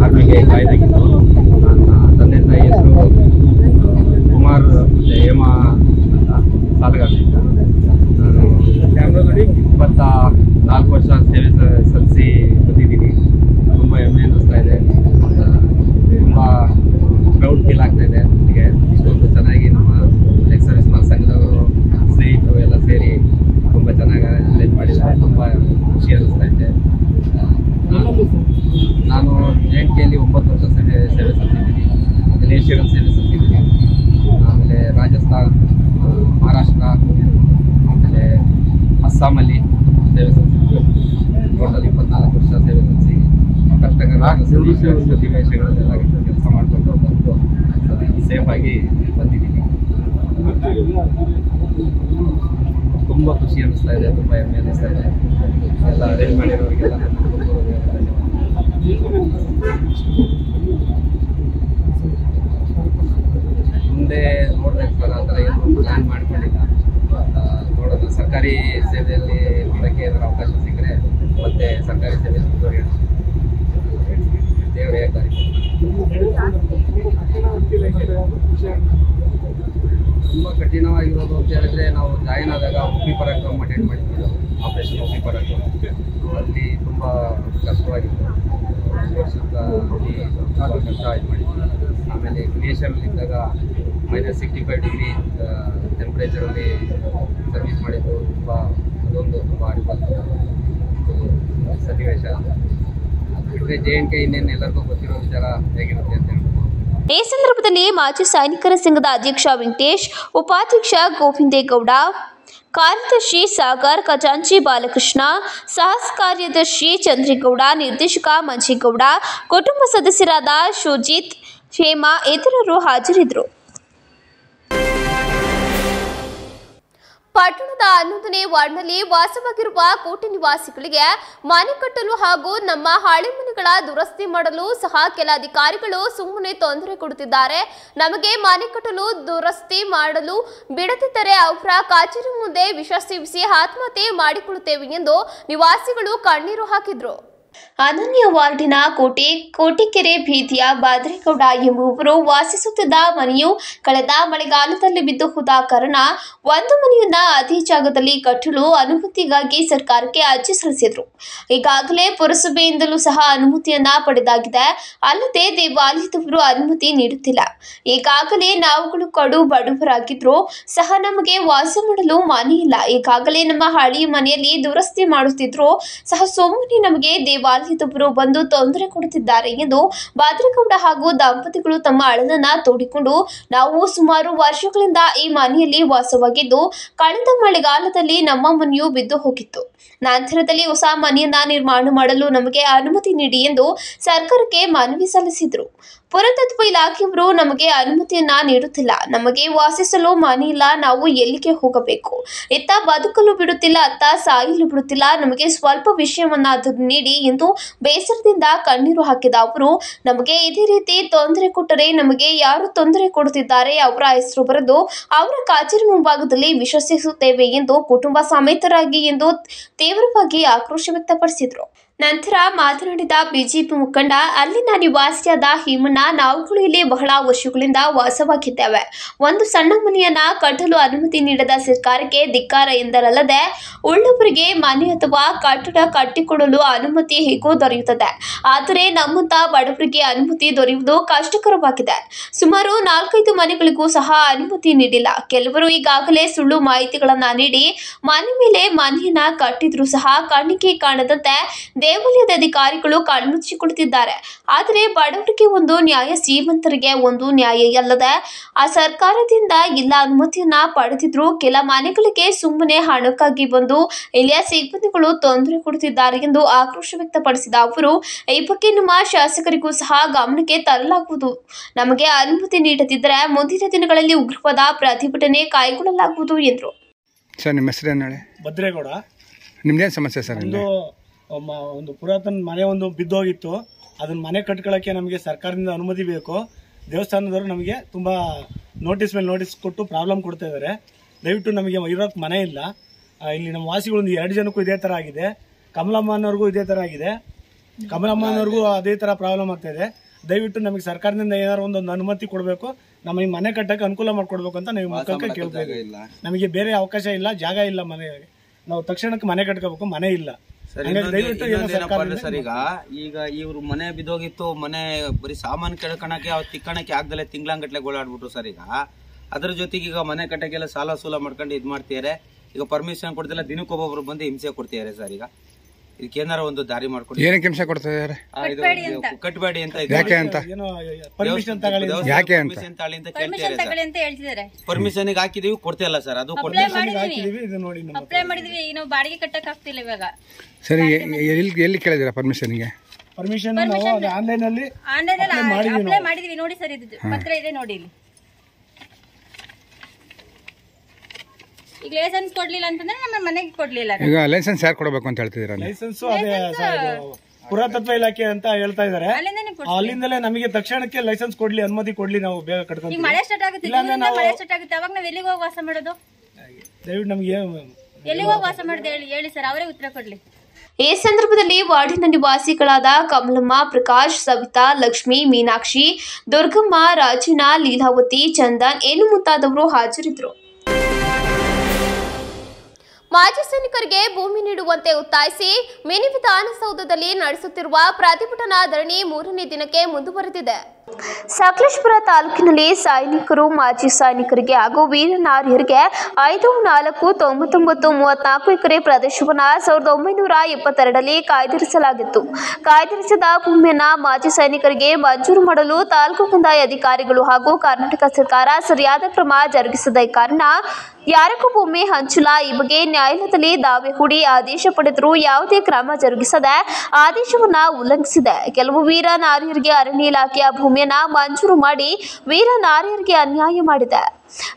ಆರ್ಮಿಗೆ ಕಾಯ್ದಾಗಿದ್ದು ನನ್ನ ತಂದೆ ತಾಯಿ ಹೆಸರು ಕುಮಾರ್ ಹೇಮ ಅಂತ ಸಾಲಗಾರರಿಂದ 4 ವರ್ಷ ಸೇವೆ ಸಲ್ಲಿಸಿ ಬಂದಿದ್ದೀನಿ. ತುಂಬ ಹೆಮ್ಮೆ ಅನ್ನಿಸ್ತಾ ಇದೆ, ತುಂಬ ಪ್ರೌಡ್ ಫೀಲ್ ಆಗ್ತಾ ಇದೆ. ನನಗೆ ಇಷ್ಟೊಂದು ಚೆನ್ನಾಗಿ ನಮ್ಮ ಎಕ್ಸ್ ಸರ್ವಿಸ್ ಮ್ಯಾನ್ ಸಂಘದವರು ಸ್ನೇಹಿತರು ಎಲ್ಲ ಸೇರಿ ತುಂಬ ಚೆನ್ನಾಗಿ ಅರೇಂಜ್ ಮಾಡಿದ್ದಾರೆ. ತುಂಬ ಖುಷಿ ಅನ್ನಿಸ್ತಾ ಇದೆ. ನಾನು JNKಯಲ್ಲಿ 9 ವರ್ಷ ಸೇವೆ ಸಲ್ಲಿಸಿದ್ದೀನಿ. ಮಲೇಷಿಯಾದಲ್ಲಿ ಸೇವೆ ಸಲ್ಲಿಸಿದ್ದೀನಿ. ಆಮೇಲೆ ರಾಜಸ್ಥಾನ್, ಮಹಾರಾಷ್ಟ್ರ, ಆಮೇಲೆ ಅಸ್ಸಾಮಲ್ಲಿ ಸೇವೆ ಸಲ್ಲಿಸಿದ್ದೀನಿ. ಟೋಟಲ್ 24 ವರ್ಷ ಸೇವೆ ಸಲ್ಲಿಸಿ ಕಷ್ಟಕರ ಸನ್ನಿವೇಶಗಳಲ್ಲೆಲ್ಲ ಕೆಲಸ ಮಾಡಿಕೊಂಡು ಬಂದು ಸೇಫಾಗಿ ಬಂದಿದ್ದೀನಿ. ತುಂಬ ಖುಷಿ ಅನ್ನಿಸ್ತಾ ಇದೆ, ತುಂಬ ಹೆಮ್ಮೆ ಅನ್ನಿಸ್ತಾ ಇದೆ. ಎಲ್ಲ ಅರೇಂಜ್ ಮಾಡಿರೋರಿಗೆಲ್ಲ ನನ್ನ ಮುಂದೆ ನೋಡ್ಬೇಕು ಸರ್, ಆ ಥರ ಏನು ಪ್ಲ್ಯಾನ್ ಮಾಡ್ಕೊಂಡಿಲ್ಲ. ನೋಡೋದು ಸರ್ಕಾರಿ ಸೇವೆಯಲ್ಲಿ ಮಾಡೋಕ್ಕೆ ಏನಾದ್ರು ಅವಕಾಶ ಸಿಕ್ಕರೆ ಮತ್ತೆ ಸರ್ಕಾರಿ ಸೇವೆಯಲ್ಲಿ ಮುಂದುವರಿಯೋಣ. ದೇವರೇ ದಾರಿ. ತುಂಬ ಕಠಿಣವಾಗಿರೋದು ಅಂತ ಹೇಳಿದ್ರೆ, ನಾವು ಜಾಯಿನ್ ಆದಾಗ ಉಪ್ಪಿ ಪರಾಕ್ರಮ ಅಟೆಂಡ್ ಮಾಡಿದ್ವಿ. ಆಪರೇಷನ್ ಉಪ್ಪಿ ಪರಾಕ್ರಮ ಅಲ್ಲಿ ತುಂಬ ಕಷ್ಟವಾಗಿತ್ತು. ವರ್ಷದ ಅಲ್ಲಿ ತುಂಬ ಕಷ್ಟ ಆಯ್ತು ಮಾಡಿದ್ವಿ. ಆಮೇಲೆ ಗ್ಲೇಷಿಯರ್ಲಿದ್ದಾಗ -65 ಡಿಗ್ರಿ ಟೆಂಪ್ರೇಚರಲ್ಲಿ ಸರ್ವಿಸ್ ಮಾಡಿದ್ದು ಅದೊಂದು ತುಂಬ ಅನುಭವ ಸನ್ನಿವೇಶ. ಬಿಟ್ಟರೆ JNK ಇನ್ನೇನು ಎಲ್ಲರಿಗೂ ಗೊತ್ತಿರೋ ವಿಚಾರ ಹೇಗಿರುತ್ತೆ ಅಂತ ಹೇಳ್ಬೋದು. ಈ ಸಂದರ್ಭದಲ್ಲಿ ಮಾಜಿ ಸೈನಿಕರ ಸಂಘದ ಅಧ್ಯಕ್ಷ ವೆಂಕಟೇಶ್, ಉಪಾಧ್ಯಕ್ಷ ಗೋವಿಂದೇಗೌಡ, ಕಾರ್ಯದರ್ಶಿ ಸಾಗರ್, ಖಜಾಂಚಿ ಬಾಲಕೃಷ್ಣ, ಸಹ ಕಾರ್ಯದರ್ಶಿ ಚಂದ್ರೇಗೌಡ, ನಿರ್ದೇಶಕ ಮಂಜೇಗೌಡ, ಕುಟುಂಬ ಸದಸ್ಯರಾದ ಶುಜಿತ್, ಹೇಮಾ ಇತರರು ಹಾಜರಿದ್ದರು. ಪಟ್ಟಣದ 11ನೇ ವಾರ್ಡ್ನಲ್ಲಿ ವಾಸವಾಗಿರುವ ಕೋಟಿ ನಿವಾಸಿಗಳಿಗೆ ಮನೆ ಕಟ್ಟಲು ಹಾಗೂ ನಮ್ಮ ಹಳೆ ಮನೆಗಳ ದುರಸ್ತಿ ಮಾಡಲು ಸಹ ಕೆಲ ಅಧಿಕಾರಿಗಳು ಸುಮ್ಮನೆ ತೊಂದರೆ ಕೊಡುತ್ತಿದ್ದಾರೆ. ನಮಗೆ ಮನೆ ಕಟ್ಟಲು ದುರಸ್ತಿ ಮಾಡಲು ಬಿಡದಿದ್ದರೆ ಅವರ ಕಚೇರಿ ಮುಂದೆ ವಿಷ ಸೇವಿಸಿ ಆತ್ಮಹತ್ಯೆ ಮಾಡಿಕೊಳ್ಳುತ್ತೇವೆ ಎಂದು ನಿವಾಸಿಗಳು ಕಣ್ಣೀರು ಹಾಕಿದ್ರು. ಅನನ್ಯ ವಾರ್ಡಿನ ಕೋಟಿಕೆರೆ ಬೀದಿಯ ಬಾದ್ರೇಗೌಡ ಎಂಬುವವರು ವಾಸಿಸುತ್ತಿದ್ದ ಮನೆಯು ಕಳೆದ ಮಳೆಗಾಲದಲ್ಲಿ ಬಿದ್ದು ಹೋದ ಕಾರಣ ಒಂದು ಮನೆಯನ್ನ ಅದೇ ಜಾಗದಲ್ಲಿ ಕಟ್ಟಲು ಅನುಮತಿಗಾಗಿ ಸರ್ಕಾರಕ್ಕೆ ಅರ್ಜಿ ಸಲ್ಲಿಸಿದ್ರು. ಈಗಾಗಲೇ ಪುರಸಭೆಯಿಂದಲೂ ಸಹ ಅನುಮತಿಯನ್ನ ಪಡೆದಾಗಿದೆ. ಅಲ್ಲದೆ ದೇವಾಲಯದವರು ಅನುಮತಿ ನೀಡುತ್ತಿಲ್ಲ. ಈಗಾಗಲೇ ನಾವುಗಳು ಕಡು ಬಡವರಾಗಿದ್ರು ಸಹ ನಮಗೆ ವಾಸ ಮಾಡಲು ಮನೆ ಇಲ್ಲ. ಈಗಾಗಲೇ ನಮ್ಮ ಹಳೆಯ ಮನೆಯಲ್ಲಿ ದುರಸ್ತಿ ಮಾಡುತ್ತಿದ್ರು ಸಹ ಸುಮ್ಮನೆ ನಮಗೆ ದೇವಾಲಯದವರು ಬಂದು ತೊಂದರೆ ಕೊಡುತ್ತಿದ್ದಾರೆ ಎಂದು ಬಾದ್ರೇಗೌಡ ಹಾಗೂ ದಂಪತಿಗಳು ತಮ್ಮ ಅಳಲನ್ನ ತೋಡಿಕೊಂಡು, ನಾವು ಸುಮಾರು ವರ್ಷಗಳಿಂದ ಈ ಮನೆಯಲ್ಲಿ ವಾಸವಾಗಿದ್ದು ಕಳೆದ ಮಳೆಗಾಲದಲ್ಲಿ ನಮ್ಮ ಮನೆಯು ಬಿದ್ದು ಹೋಗಿತ್ತು. ನಂತರದಲ್ಲಿ ಹೊಸ ಮನೆಯನ್ನ ನಿರ್ಮಾಣ ಮಾಡಲು ನಮಗೆ ಅನುಮತಿ ನೀಡಿ ಎಂದು ಸರ್ಕಾರಕ್ಕೆ ಮನವಿ ಸಲ್ಲಿಸಿದರು. ಪುರಾತತ್ವ ಇಲಾಖೆಯವರು ನಮಗೆ ಅನುಮತಿಯನ್ನ ನೀಡುತ್ತಿಲ್ಲ. ನಮಗೆ ವಾಸಿಸಲು ಮನೆ ಇಲ್ಲ. ನಾವು ಎಲ್ಲಿಗೆ ಹೋಗಬೇಕು? ಇತ್ತ ಬದುಕಲು ಬಿಡುತ್ತಿಲ್ಲ, ಅತ್ತ ಸಾಯಲು ಬಿಡುತ್ತಿಲ್ಲ. ನಮಗೆ ಸ್ವಲ್ಪ ವಿಷಯವನ್ನಾದರೂ ನೀಡಿ ಎಂದು ಬೇಸರದಿಂದ ಕಣ್ಣೀರು ಹಾಕಿದ ಅವರು, ನಮಗೆ ಇದೇ ರೀತಿ ತೊಂದರೆ ಕೊಟ್ಟರೆ ನಮಗೆ ಯಾರು ತೊಂದರೆ ಕೊಡುತ್ತಿದ್ದಾರೆ ಅವರ ಹೆಸರು ಬರೆದು ಅವರ ಕಚೇರಿ ಮುಂಭಾಗದಲ್ಲಿ ವಿಷ ಸೇವಿಸುತ್ತೇವೆ ಎಂದು ಕುಟುಂಬ ಸಮೇತರಾಗಿ ಎಂದು ತೀವ್ರವಾಗಿ ಆಕ್ರೋಶ ವ್ಯಕ್ತಪಡಿಸಿದರು. ನಂತರ ಮಾತನಾಡಿದ ಬಿಜೆಪಿ ಮುಖಂಡ, ಅಲ್ಲಿನ ನಿವಾಸಿಯಾದ ಹೇಮಣ್ಣ, ನಾವುಗಳು ಇಲ್ಲಿ ಬಹಳ ವರ್ಷಗಳಿಂದ ವಾಸವಾಗಿದ್ದೇವೆ. ಒಂದು ಸಣ್ಣ ಮನೆಯನ್ನ ಕಟ್ಟಲು ಅನುಮತಿ ನೀಡದ ಸರ್ಕಾರಕ್ಕೆ ಧಿಕ್ಕಾರ ಎಂದರಲ್ಲದೆ ಉಳ್ಳವರಿಗೆ ಮನೆ ಅಥವಾ ಕಟ್ಟಡ ಕಟ್ಟಿಕೊಡಲು ಅನುಮತಿ ಹೇಗೋ ದೊರೆಯುತ್ತದೆ. ಆದರೆ ನಮ್ಮಂತ ಬಡವರಿಗೆ ಅನುಮತಿ ದೊರೆಯುವುದು ಕಷ್ಟಕರವಾಗಿದೆ. ಸುಮಾರು 4-5 ಮನೆಗಳಿಗೂ ಸಹ ಅನುಮತಿ ನೀಡಿಲ್ಲ. ಕೆಲವರು ಈಗಾಗಲೇ ಸುಳ್ಳು ಮಾಹಿತಿಗಳನ್ನ ನೀಡಿ ಮನೆ ಮೇಲೆ ಮನೆಯನ್ನ ಕಟ್ಟಿದ್ರು ಸಹ ಕಣ್ಣಿಗೆ ಕಾಣದಂತೆ ದೇವಾಲಯದ ಅಧಿಕಾರಿಗಳು ಕಣ್ಮುಚ್ಚಿಕೊಳ್ಳುತ್ತಿದ್ದಾರೆ. ಆದರೆ ಬಡವರಿಗೆ ಒಂದು ನ್ಯಾಯ, ಶ್ರೀಮಂತರಿಗೆ ಒಂದು ನ್ಯಾಯ ಅಲ್ಲದೆ ಆ ಸರ್ಕಾರದಿಂದ ಎಲ್ಲ ಅನುಮತಿಯನ್ನ ಪಡೆದಿದ್ರು ಕೆಲ ಮನೆಗಳಿಗೆ ಸುಮ್ಮನೆ ಹಣಕ್ಕಾಗಿ ಬಂದು ಇಲ್ಲಿಯ ಸಿಬ್ಬಂದಿಗಳು ತೊಂದರೆ ಕೊಡುತ್ತಿದ್ದಾರೆ ಎಂದು ಆಕ್ರೋಶ ವ್ಯಕ್ತಪಡಿಸಿದ ಅವರು, ಈ ಬಗ್ಗೆ ನಮ್ಮ ಶಾಸಕರಿಗೂ ಸಹ ಗಮನಕ್ಕೆ ತರಲಾಗುವುದು. ನಮಗೆ ಅನುಮತಿ ನೀಡದಿದ್ದರೆ ಮುಂದಿನ ದಿನಗಳಲ್ಲಿ ಉಗ್ರವಾದ ಪ್ರತಿಭಟನೆ ಕೈಗೊಳ್ಳಲಾಗುವುದು ಎಂದರು. ಸರ್, ನಿಮ್ಮ ಹೆಸರೇನು ಹೇಳಿ? ಭದ್ರೇಗೌಡ. ನಿಮ್ದೇನು ಸಮಸ್ಯೆ ಸರ್? ಒಂದು ಪುರಾತನ ಮನೆ ಒಂದು ಬಿದ್ದೋಗಿತ್ತು. ಅದನ್ನ ಮನೆ ಕಟ್ಕೊಳ್ಳೋಕ್ಕೆ ನಮಗೆ ಸರ್ಕಾರದಿಂದ ಅನುಮತಿ ಬೇಕು. ದೇವಸ್ಥಾನದವರು ನಮಗೆ ತುಂಬ ನೋಟಿಸ್ ಮೇಲೆ ನೋಟಿಸ್ ಕೊಟ್ಟು ಪ್ರಾಬ್ಲಮ್ ಕೊಡ್ತಾ ಇದ್ದಾರೆ. ದಯವಿಟ್ಟು ನಮಗೆ ಇರೋಕ್ಕೆ ಮನೆ ಇಲ್ಲ. ಇಲ್ಲಿ ನಮ್ಮ ವಾಸಿಗಳು 2 ಜನಕ್ಕೂ ಇದೇ ಥರ ಆಗಿದೆ. ಕಮಲಮ್ಮನವ್ರಿಗೂ ಇದೇ ಥರ ಆಗಿದೆ. ಕಮಲಮ್ಮನವ್ರಿಗೂ ಅದೇ ಥರ ಪ್ರಾಬ್ಲಮ್ ಆಗ್ತಾ ಇದೆ. ದಯವಿಟ್ಟು ನಮಗೆ ಸರ್ಕಾರದಿಂದ ಏನಾದ್ರು ಒಂದು ಅನುಮತಿ ಕೊಡಬೇಕು. ನಮಗೆ ಮನೆ ಕಟ್ಟಕ್ಕೆ ಅನುಕೂಲ ಮಾಡಿಕೊಡ್ಬೇಕು ಅಂತ ನೀವು ಮುಖಕ್ಕೆ ಕೇಳ್ಬೇಕು. ನಮಗೆ ಬೇರೆ ಅವಕಾಶ ಇಲ್ಲ, ಜಾಗ ಇಲ್ಲ. ಮನೆ ನಾವು ತಕ್ಷಣಕ್ಕೆ ಮನೆ ಕಟ್ಕೋಬೇಕು, ಮನೆ ಇಲ್ಲ. ಸರ್ ಇನ್ನೊಂದೇನಪ್ಪ ಅಂದ್ರೆ ಸರ್ ಈಗ ಇವ್ರು ಮನೆ ಬಿದ್ದೋಗಿತ್ತು, ಮನೆ ಬರೀ ಸಾಮಾನು ಕೆಳ್ಕೊಳಕ್ಕೆ ಅವ್ರು ತಿಕ್ಕಣಕ್ಕೆ ಆಗ್ದಲೆ ತಿಂಗ್ಳಂಗಟ್ಲೆ ಗೋಳಾಡ್ಬಿಟ್ರು ಸರ್. ಈಗ ಅದ್ರ ಜೊತೆಗೆ ಈಗ ಮನೆ ಕಟ್ಟಕ್ಕೆಲ್ಲ ಸಾಲ ಸೂಲ ಮಾಡ್ಕೊಂಡು ಇದ್ ಮಾಡ್ತಿದ್ದಾರೆ. ಈಗ ಪರ್ಮಿಷನ್ ಕೊಡ್ತಿಲ್ಲ, ದಿನಕ್ಕೊಬ್ಬೊಬ್ರು ಬಂದು ಹಿಂಸೆ ಕೊಡ್ತಿದ್ದಾರೆ ಸರ್. ಈಗ ಇದಕ್ಕೆ ಏನಾರ ಒಂದು ದಾರಿ ಮಾಡ್ಕೊಡಿ. ಏನಕ್ಕೆ ಹಿಂಸೆ ಕೊಡ್ತಾ ಇದ್ದಾರೆ? ಕಟ್ಬೇಡಿ ಅಂತ ಪರ್ಮಿಷನ್ ತಾಳಿ ಅಂತ ಕೇಳ್ತಿದ್ದಾರೆ. ಪರ್ಮಿಷನ್ ಹಾಕಿದೀವಿ, ಕೊಡ್ತಾ ಇಲ್ಲ ಸರ್. ಅದು ಅಪ್ಲೈ ಮಾಡಿದೀವಿ, ನಾವು ಬಾಡಿಗೆ ಕಟ್ಟಕ್ ಆಗ್ತಿಲ್ಲ ಇವಾಗ. ಸರಿ, ಎಲ್ಲಿ ಕೇಳಿದಿರಾ ಪರ್ಮಿಷನ್ಗೆ? ಪರ್ಮಿಷನ್ ಆನ್ಲೈನ್ ಅಲ್ಲಿ ಅಪ್ಲೈ ಮಾಡಿದೀವಿ ನೋಡಿ ಸರ್. ಇದು ಪತ್ರ ಇದೆ ನೋಡಿ ಇಲ್ಲಿ. ಈಗ ಲೈಸೆನ್ಸ್ ಕೊಡ್ಲಿಲ್ಲ ಅಂತಂದ್ರೆ ನಮ್ಮ ಮನೆಗೆ ಕೊಡ್ಲಿಲ್ಲ. ಈಗ ಲೈಸೆನ್ಸ್ ಯಾರು ಕೊಡಬೇಕು ಅಂತ ಹೇಳ್ತಿದ್ದೀರಾ? ಲೈಸೆನ್ಸ್ ಅದೇ ಪುರಾತತ್ವ ಇಲಾಖೆ ಅಂತ ಹೇಳ್ತಾ ಇದಾರೆ. ಅಲ್ಲಿಂದಲೇ ನಮಗೆ ತಕ್ಷಣಕ್ಕೆ ಲೈಸೆನ್ಸ್ ಕೊಡ್ಲಿ, ಅನುಮತಿ ಕೊಡ್ಲಿ, ನಾವು ಬೇಗ ಕಟ್ಕೊಂತೀವಿ. ಈಗ ಮಳೆ ಸ್ಟಾರ್ಟ್ ಆಗುತ್ತೆ, ಮಳೆ ಸ್ಟಾರ್ಟ್ ಆಗುತ್ತೆ, ಅವಾಗ ನಾವ್ ಎಲ್ಲಿಗೆ ಹೋಗಿ ವಾಸ ಮಾಡೋದು? ದಯವಿಟ್ಟು ನಮಗೆ ಎಲ್ಲಿಗೆ ಹೋಗಿ ವಾಸ ಮಾಡೋದು ಹೇಳಿ ಸರ್, ಅವರೇ ಉತ್ತರ ಕೊಡ್ಲಿ. ಈ ಸಂದರ್ಭದಲ್ಲಿ ವಾರ್ಡಿನ ನಿವಾಸಿಗಳಾದ ಕಮಲಮ್ಮ, ಪ್ರಕಾಶ್, ಸವಿತಾ, ಲಕ್ಷ್ಮಿ, ಮೀನಾಕ್ಷಿ, ದುರ್ಗಮ್ಮ, ರಾಜಿನಾ, ಲೀಲಾವತಿ, ಚಂದನ್ ಏನು ಮುಂತಾದವರು ಹಾಜರಿದ್ದರು. ಮಾಜಿ ಸೈನಿಕರಿಗೆ ಭೂಮಿ ನೀಡುವಂತೆ ಒತ್ತಾಯಿಸಿ ಮಿನಿ ವಿಧಾನಸೌಧದಲ್ಲಿ ನಡೆಸುತ್ತಿರುವ ಪ್ರತಿಭಟನಾ ಧರಣಿ 3ನೇ ದಿನಕ್ಕೆ ಮುಂದುವರೆದಿದೆ. ಸಕಲೇಶಪುರ ತಾಲೂಕಿನಲ್ಲಿ ಸೈನಿಕರು, ಮಾಜಿ ಸೈನಿಕರಿಗೆ ಹಾಗೂ ವೀರ ನಾರಿಯರಿಗೆ 5, 4, 99, 34 ಎಕರೆ ಪ್ರದೇಶವನ್ನು 1972ರಲ್ಲಿ ಕಾಯ್ದಿರಿಸಲಾಗಿತ್ತು. ಕಾಯ್ದಿರಿಸಿದ ಭೂಮಿಯನ್ನ ಮಾಜಿ ಸೈನಿಕರಿಗೆ ಮಂಜೂರು ಮಾಡಲು ತಾಲೂಕು ಕಂದಾಯ ಅಧಿಕಾರಿಗಳು ಹಾಗೂ ಕರ್ನಾಟಕ ಸರ್ಕಾರ ಸರಿಯಾದ ಕ್ರಮ ಜರುಗಿಸದ ಕಾರಣ ಯಾರಿಗೂ ಭೂಮಿ ಹಂಚಿಲ್ಲ. ಈ ಬಗ್ಗೆ ನ್ಯಾಯಾಲಯದಲ್ಲಿ ದಾವೆ ಹೂಡಿ ಆದೇಶ ಪಡೆದರೂ ಯಾವುದೇ ಕ್ರಮ ಜರುಗಿಸದೆ ಆದೇಶವನ್ನ ಉಲ್ಲಂಘಿಸಿದೆ. ಕೆಲವು ವೀರ ನಾರಿಯರಿಗೆ ಅರಣ್ಯ ಇಲಾಖೆಯ ಭೂಮಿಯನ್ನ ಮಂಜೂರು ಮಾಡಿ ವೀರ ನಾರಿಯರಿಗೆ ಅನ್ಯಾಯ ಮಾಡಿದೆ.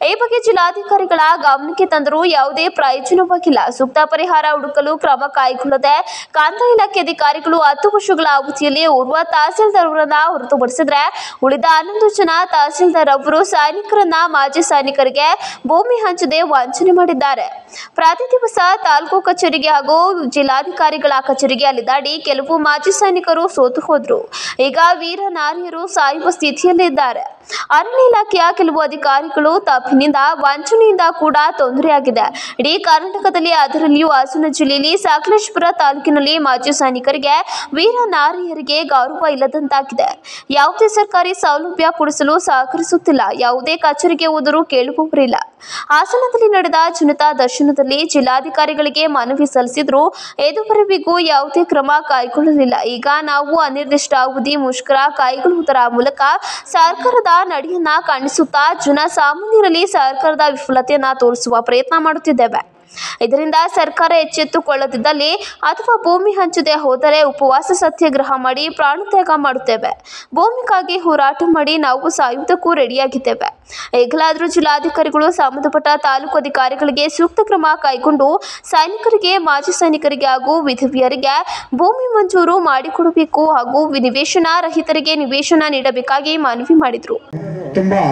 ಈ ಬಗ್ಗೆ ಜಿಲ್ಲಾಧಿಕಾರಿಗಳ ಗಮನಕ್ಕೆ ತಂದರೂ ಯಾವುದೇ ಪ್ರಯೋಜನವಾಗಿಲ್ಲ. ಸೂಕ್ತ ಪರಿಹಾರ ಹುಡುಕಲು ಕ್ರಮ ಕೈಗೊಳ್ಳದೆ ಕಂದಾಯ ಇಲಾಖೆ ಅಧಿಕಾರಿಗಳು 10 ವರ್ಷಗಳ ಅವಧಿಯಲ್ಲಿ ಓರ್ವ ತಹಸೀಲ್ದಾರ್ ಅವರನ್ನ ಹೊರತುಪಡಿಸಿದ್ರೆ ಉಳಿದ 11 ಜನ ತಹಸೀಲ್ದಾರ್ ಅವರು ಸೈನಿಕರನ್ನ ಮಾಜಿ ಸೈನಿಕರಿಗೆ ಭೂಮಿ ಹಂಚದೆ ವಂಚನೆ ಮಾಡಿದ್ದಾರೆ. ಪ್ರತಿ ದಿವಸ ತಾಲೂಕು ಕಚೇರಿಗೆ ಹಾಗೂ ಜಿಲ್ಲಾಧಿಕಾರಿಗಳ ಕಚೇರಿಗೆ ಅಲಿದಾಡಿ ಕೆಲವು ಮಾಜಿ ಸೈನಿಕರು ಸೋತು ಹೋದ್ರು. ಈಗ ವೀರ ನಾರಿಯರು ಸಾಯುವ ಸ್ಥಿತಿಯಲ್ಲಿದ್ದಾರೆ. ಅರಣ್ಯ ಇಲಾಖೆಯ ಕೆಲವು ಅಧಿಕಾರಿಗಳು ತಪ್ಪಿನಿಂದ ವಂಚನೆಯಿಂದ ಕೂಡ ತೊಂದರೆಯಾಗಿದೆ. ಇಡೀ ಕರ್ನಾಟಕದಲ್ಲಿ, ಅದರಲ್ಲಿಯೂ ಹಾಸನ ಜಿಲ್ಲೆಯಲ್ಲಿ ಸಕಲೇಶಪುರ ತಾಲೂಕಿನಲ್ಲಿ ಮಾಜಿ ಸೈನಿಕರಿಗೆ, ವೀರ ನಾರಿಯರಿಗೆ ಗೌರವ ಇಲ್ಲದಂತಾಗಿದೆ. ಯಾವುದೇ ಸರ್ಕಾರಿ ಸೌಲಭ್ಯ ಕೊಡಿಸಲು ಸಹಕರಿಸುತ್ತಿಲ್ಲ. ಯಾವುದೇ ಕಚೇರಿಗೆ ಹೋದರೂ ಕೇಳುವವರಿಲ್ಲ. ಹಾಸನದಲ್ಲಿ ನಡೆದ ಜನತಾ ದರ್ಶನದಲ್ಲಿ ಜಿಲ್ಲಾಧಿಕಾರಿಗಳಿಗೆ ಮನವಿ ಸಲ್ಲಿಸಿದ್ರು. ಇದುವರೆವಿಗೂ ಯಾವುದೇ ಕ್ರಮ ಕೈಗೊಳ್ಳಲಿಲ್ಲ. ಈಗ ನಾವು ಅನಿರ್ದಿಷ್ಟ ಅವಧಿ ಮುಷ್ಕರ ಕೈಗೊಳ್ಳುವುದರ ಮೂಲಕ ಸರ್ಕಾರದ ನಡೆಯನ್ನ ಖಂಡಿಸುತ್ತಾ ಜನಸಾಮಾನ್ಯರಲ್ಲಿ ಸರ್ಕಾರದ ವಿಫಲತೆಯನ್ನ ತೋರಿಸುವ ಪ್ರಯತ್ನ ಮಾಡುತ್ತಿದ್ದೇವೆ. ಇದರಿಂದ ಸರ್ಕಾರ ಎಚ್ಚೆತ್ತುಕೊಳ್ಳದಿದ್ದಲ್ಲಿ ಅಥವಾ ಭೂಮಿ ಹಂಚದೆ ಹೋದರೆ ಉಪವಾಸ ಸತ್ಯಾಗ್ರಹ ಮಾಡಿ ಪ್ರಾಣತ್ಯಾಗ ಮಾಡುತ್ತೇವೆ. ಭೂಮಿಗಾಗಿ ಹೋರಾಟ ಮಾಡಿ ನಾವು ಸಾಯುವುದಕ್ಕೂ ರೆಡಿಯಾಗಿದ್ದೇವೆ. ಈಗಲಾದರೂ ಜಿಲ್ಲಾಧಿಕಾರಿಗಳು ಸಂಬಂಧಪಟ್ಟ ತಾಲೂಕು ಅಧಿಕಾರಿಗಳಿಗೆ ಸೂಕ್ತ ಕ್ರಮ ಕೈಗೊಂಡು ಸೈನಿಕರಿಗೆ, ಮಾಜಿ ಸೈನಿಕರಿಗೆ ಹಾಗೂ ವಿಧವೆಯರಿಗೆ ಭೂಮಿ ಮಂಜೂರು ಮಾಡಿಕೊಡಬೇಕು ಹಾಗೂ ನಿವೇಶನ ರಹಿತರಿಗೆ ನಿವೇಶನ ನೀಡಬೇಕಾಗಿ ಮನವಿ ಮಾಡಿದರು. ತುಂಬಾ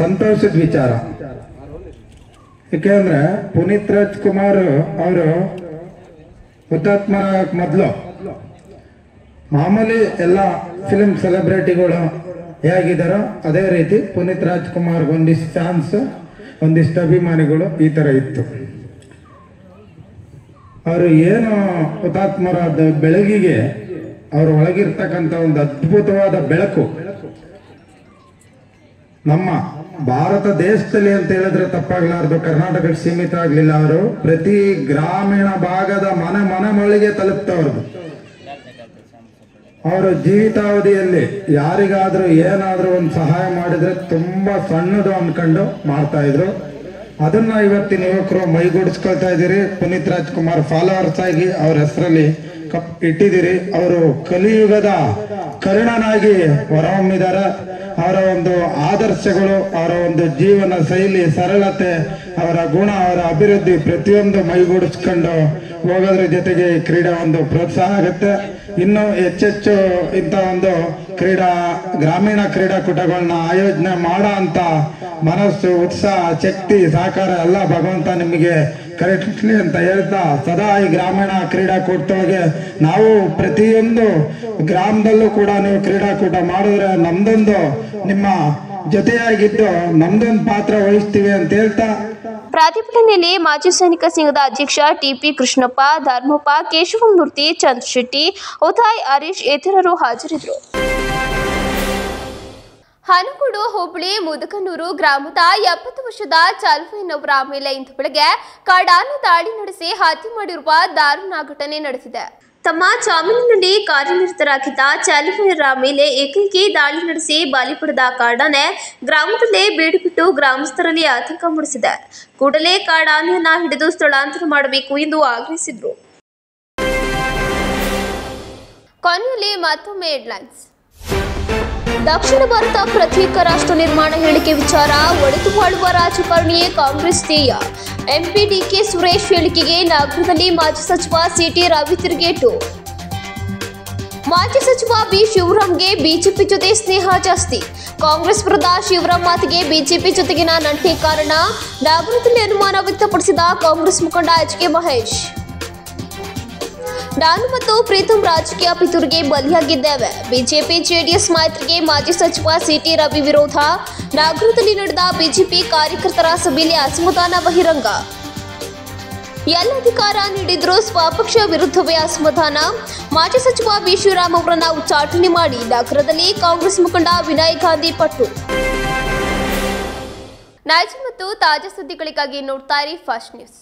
ಸಂತೋಷದ ವಿಚಾರ. ಯಾಕೆಂದ್ರೆ ಪುನೀತ್ ರಾಜ್ಕುಮಾರ್ ಅವರು ಹುತಾತ್ಮರ ಮೊದಲು ಮಾಮೂಲಿ ಎಲ್ಲ ಫಿಲ್ಮ್ ಸೆಲೆಬ್ರಿಟಿಗಳು ಹೇಗಿದ್ದಾರೋ ಅದೇ ರೀತಿ ಪುನೀತ್ ರಾಜ್ಕುಮಾರ್ ಒಂದಿಷ್ಟು ಫ್ಯಾನ್ಸ್, ಒಂದಿಷ್ಟು ಅಭಿಮಾನಿಗಳು ಈ ತರ ಇತ್ತು. ಅವರು ಏನು ಹುತಾತ್ಮರಾದ ಬೆಳಗಿಗೆ ಅವ್ರ ಒಳಗಿರ್ತಕ್ಕಂಥ ಒಂದು ಅದ್ಭುತವಾದ ಬೆಳಕು ನಮ್ಮ ಭಾರತ ದೇಶದಲ್ಲಿ ಅಂತ ಹೇಳಿದ್ರೆ ತಪ್ಪಾಗ್ಲಾರ್ದು, ಕರ್ನಾಟಕಕ್ಕೆ ಸೀಮಿತ ಆಗ್ಲಿಲ್ಲ. ಅವರು ಪ್ರತಿ ಗ್ರಾಮೀಣ ಭಾಗದ ಮನೆ ಮಳಿಗೆ ತಲುಪ್ತವ್ರದ್ದು. ಅವರು ಜೀವಿತಾವಧಿಯಲ್ಲಿ ಯಾರಿಗಾದ್ರೂ ಏನಾದ್ರೂ ಒಂದು ಸಹಾಯ ಮಾಡಿದ್ರೆ ತುಂಬಾ ಸಣ್ಣದು ಅನ್ಕೊಂಡು ಮಾಡ್ತಾ ಇದ್ರು. ಅದನ್ನ ಇವತ್ತಿನ ಯುವಕರು ಮೈಗೂಡಿಸ್ಕೊಳ್ತಾ ಇದ್ದೀರಿ. ಪುನೀತ್ ರಾಜ್ಕುಮಾರ್ ಫಾಲೋವರ್ಸ್ ಆಗಿ ಅವ್ರ ಹೆಸರಲ್ಲಿ ಇಟ್ಟಿದ್ದೀರಿ. ಅವರು ಕಲಿಯುಗದ ಕರುಣನಾಗಿ ಹೊರಹೊಮ್ಮಿದ್ದಾರೆ. ಅವರ ಒಂದು ಆದರ್ಶಗಳು, ಅವರ ಒಂದು ಜೀವನ ಶೈಲಿ, ಸರಳತೆ, ಅವರ ಗುಣ, ಅವರ ಅಭಿವೃದ್ಧಿ ಪ್ರತಿಯೊಂದು ಮೈಗೂಡಿಸ್ಕೊಂಡು ಹೋಗೋದ್ರ ಜೊತೆಗೆ ಕ್ರೀಡಾ ಒಂದು ಪ್ರೋತ್ಸಾಹ ಆಗುತ್ತೆ. ಇನ್ನು ಹೆಚ್ಚೆಚ್ಚು ಇಂಥ ಒಂದು ಗ್ರಾಮೀಣ ಕ್ರೀಡಾಕೂಟಗಳನ್ನ ಆಯೋಜನೆ ಮಾಡೋ ಅಂತ ಮನಸ್ಸು, ಉತ್ಸಾಹ, ಶಕ್ತಿ, ಸಹಕಾರ ಎಲ್ಲ ಭಗವಂತ ನಿಮಗೆ ಕರೆಕ್ಟ್ಲಿ ಅಂತ ಹೇಳ್ತಾ, ಸದಾ ಈ ಗ್ರಾಮೀಣ ಕ್ರೀಡಾಕೂಟದೊಳಗೆ ನಾವು ಪ್ರತಿಯೊಂದು ಗ್ರಾಮದಲ್ಲೂ ಕೂಡ ನೀವು ಕ್ರೀಡಾಕೂಟ ಮಾಡಿದ್ರೆ ನಮ್ದೊಂದು ನಿಮ್ಮ ಜೊತೆಯಾಗಿದ್ದು ನಮ್ದೊಂದು ಪಾತ್ರ ವಹಿಸ್ತೀವಿ ಅಂತ ಹೇಳ್ತಾ ಪ್ರತಿಭಟನೆಯಲ್ಲಿ ಮಾಜಿ ಸೈನಿಕ ಸಂಘದ ಅಧ್ಯಕ್ಷ ಟಿಪಿ ಕೃಷ್ಣಪ್ಪ, ಧರ್ಮಪ್ಪ, ಕೇಶವಮೂರ್ತಿ, ಚಂದ್ರಶೆಟ್ಟಿ, ಉದಯ್, ಹರೀಶ್ ಇತರರು ಹಾಜರಿದ್ದರು. ಹನಗೋಡು ಹೋಬಳಿ ಮುದಕನೂರು ಗ್ರಾಮದ 70 ವರ್ಷದ ಚಾಲುವಯ್ಯನವರ ಮೇಲೆ ಇಂದು ಬೆಳಗ್ಗೆ ಕಾಡಾನೆ ದಾಳಿ ನಡೆಸಿ ಹತ್ಯೆ ಮಾಡಿರುವ ದಾರುಣ ಘಟನೆ ನಡೆದಿದೆ. ತಮ್ಮ ಜಾಮೀನಿನಲ್ಲಿ ಕಾರ್ಯನಿರತರಾಗಿದ್ದ ಚಾಲುವಯ್ಯರ ಮೇಲೆ ಏಕೈಕಿ ದಾಳಿ ನಡೆಸಿ ಬಲಿ ಪಡೆದ ಕಾಡಾನೆ ಗ್ರಾಮದಲ್ಲೇ ಬೀಡುಬಿಟ್ಟು ಗ್ರಾಮಸ್ಥರಲ್ಲಿ ಆತಂಕ ಮೂಡಿಸಿದೆ. ಕೂಡಲೇ ಕಾಡಾನೆಯನ್ನ ಹಿಡಿದು ಸ್ಥಳಾಂತರ ಮಾಡಬೇಕು ಎಂದು ಆಗ್ರಹಿಸಿದರು. ಕೊನೆಯಲ್ಲಿ ಮತ್ತೊಮ್ಮೆ ಹೆಡ್ಲೈನ್ಸ್. ದಕ್ಷಿಣ ಭಾರತ ಪ್ರತ್ಯೇಕ ರಾಷ್ಟ್ರ ನಿರ್ಮಾಣ ಹೇಳಿಕೆ ವಿಚಾರ ಒಡೆದು ಬಾಳುವ ರಾಜಕಾರಣಿಯೇ ಕಾಂಗ್ರೆಸ್ ಧ್ಯೇಯ. ಎಂಪಿ ಡಿಕೆ ಸುರೇಶ್ ಹೇಳಿಕೆಗೆ ನಗರದಲ್ಲಿ ಮಾಜಿ ಸಚಿವ ಸಿಟಿ ರವಿ ತಿರುಗೇಟು. ಮಾಜಿ ಸಚಿವ ಬಿ ಶಿವರಾಮ್ಗೆ ಬಿಜೆಪಿ ಜೊತೆ ಸ್ನೇಹ ಜಾಸ್ತಿ. ಕಾಂಗ್ರೆಸ್ ವಿರುದ್ಧ ಶಿವರಾಮ್ ಮಾತಿಗೆ ಬಿಜೆಪಿ ಜೊತೆಗಿನ ನಂಟೆ ಕಾರಣ. ನಗರದಲ್ಲಿ ಅನುಮಾನ ವ್ಯಕ್ತಪಡಿಸಿದ ಕಾಂಗ್ರೆಸ್ ಮುಖಂಡ ಎಚ್ ಕೆ ಮಹೇಶ್. ನಾನು ಮತ್ತು ಪ್ರೀತಂ ರಾಜಕೀಯ ಪಿತೂರಿಗೆ ಬಲಿಯಾಗಿದ್ದೇವೆ. ಬಿಜೆಪಿ ಜೆಡಿಎಸ್ ಮೈತ್ರಿಗೆ ಮಾಜಿ ಸಚಿವ ಸಿಟಿ ರವಿ ವಿರೋಧ. ನಗರದಲ್ಲಿ ನಡೆದ ಬಿಜೆಪಿ ಕಾರ್ಯಕರ್ತರ ಸಭೆಯಲ್ಲಿ ಅಸಮಾಧಾನ ಬಹಿರಂಗ. ಎಲ್ಲ ಅಧಿಕಾರ ನೀಡಿದ್ರೂ ಸ್ವಪಕ್ಷ ವಿರುದ್ಧವೇ ಅಸಮಾಧಾನ. ಮಾಜಿ ಸಚಿವ ಬಿ ಶಿವರಾಮ್ ಅವರನ್ನ ಉಚ್ಚಾಟನೆ ಮಾಡಿ ನಗರದಲ್ಲಿ ಕಾಂಗ್ರೆಸ್ ಮುಖಂಡ ವಿನಯ್ ಗಾಂಧಿ ಪಟ್ಟು. ನೈಜ ಮತ್ತು ತಾಜಾ ಸುದ್ದಿಗಳಿಗಾಗಿ ನೋಡ್ತಾ ಇರಿ ಫಾಸ್ಟ್ ನ್ಯೂಸ್.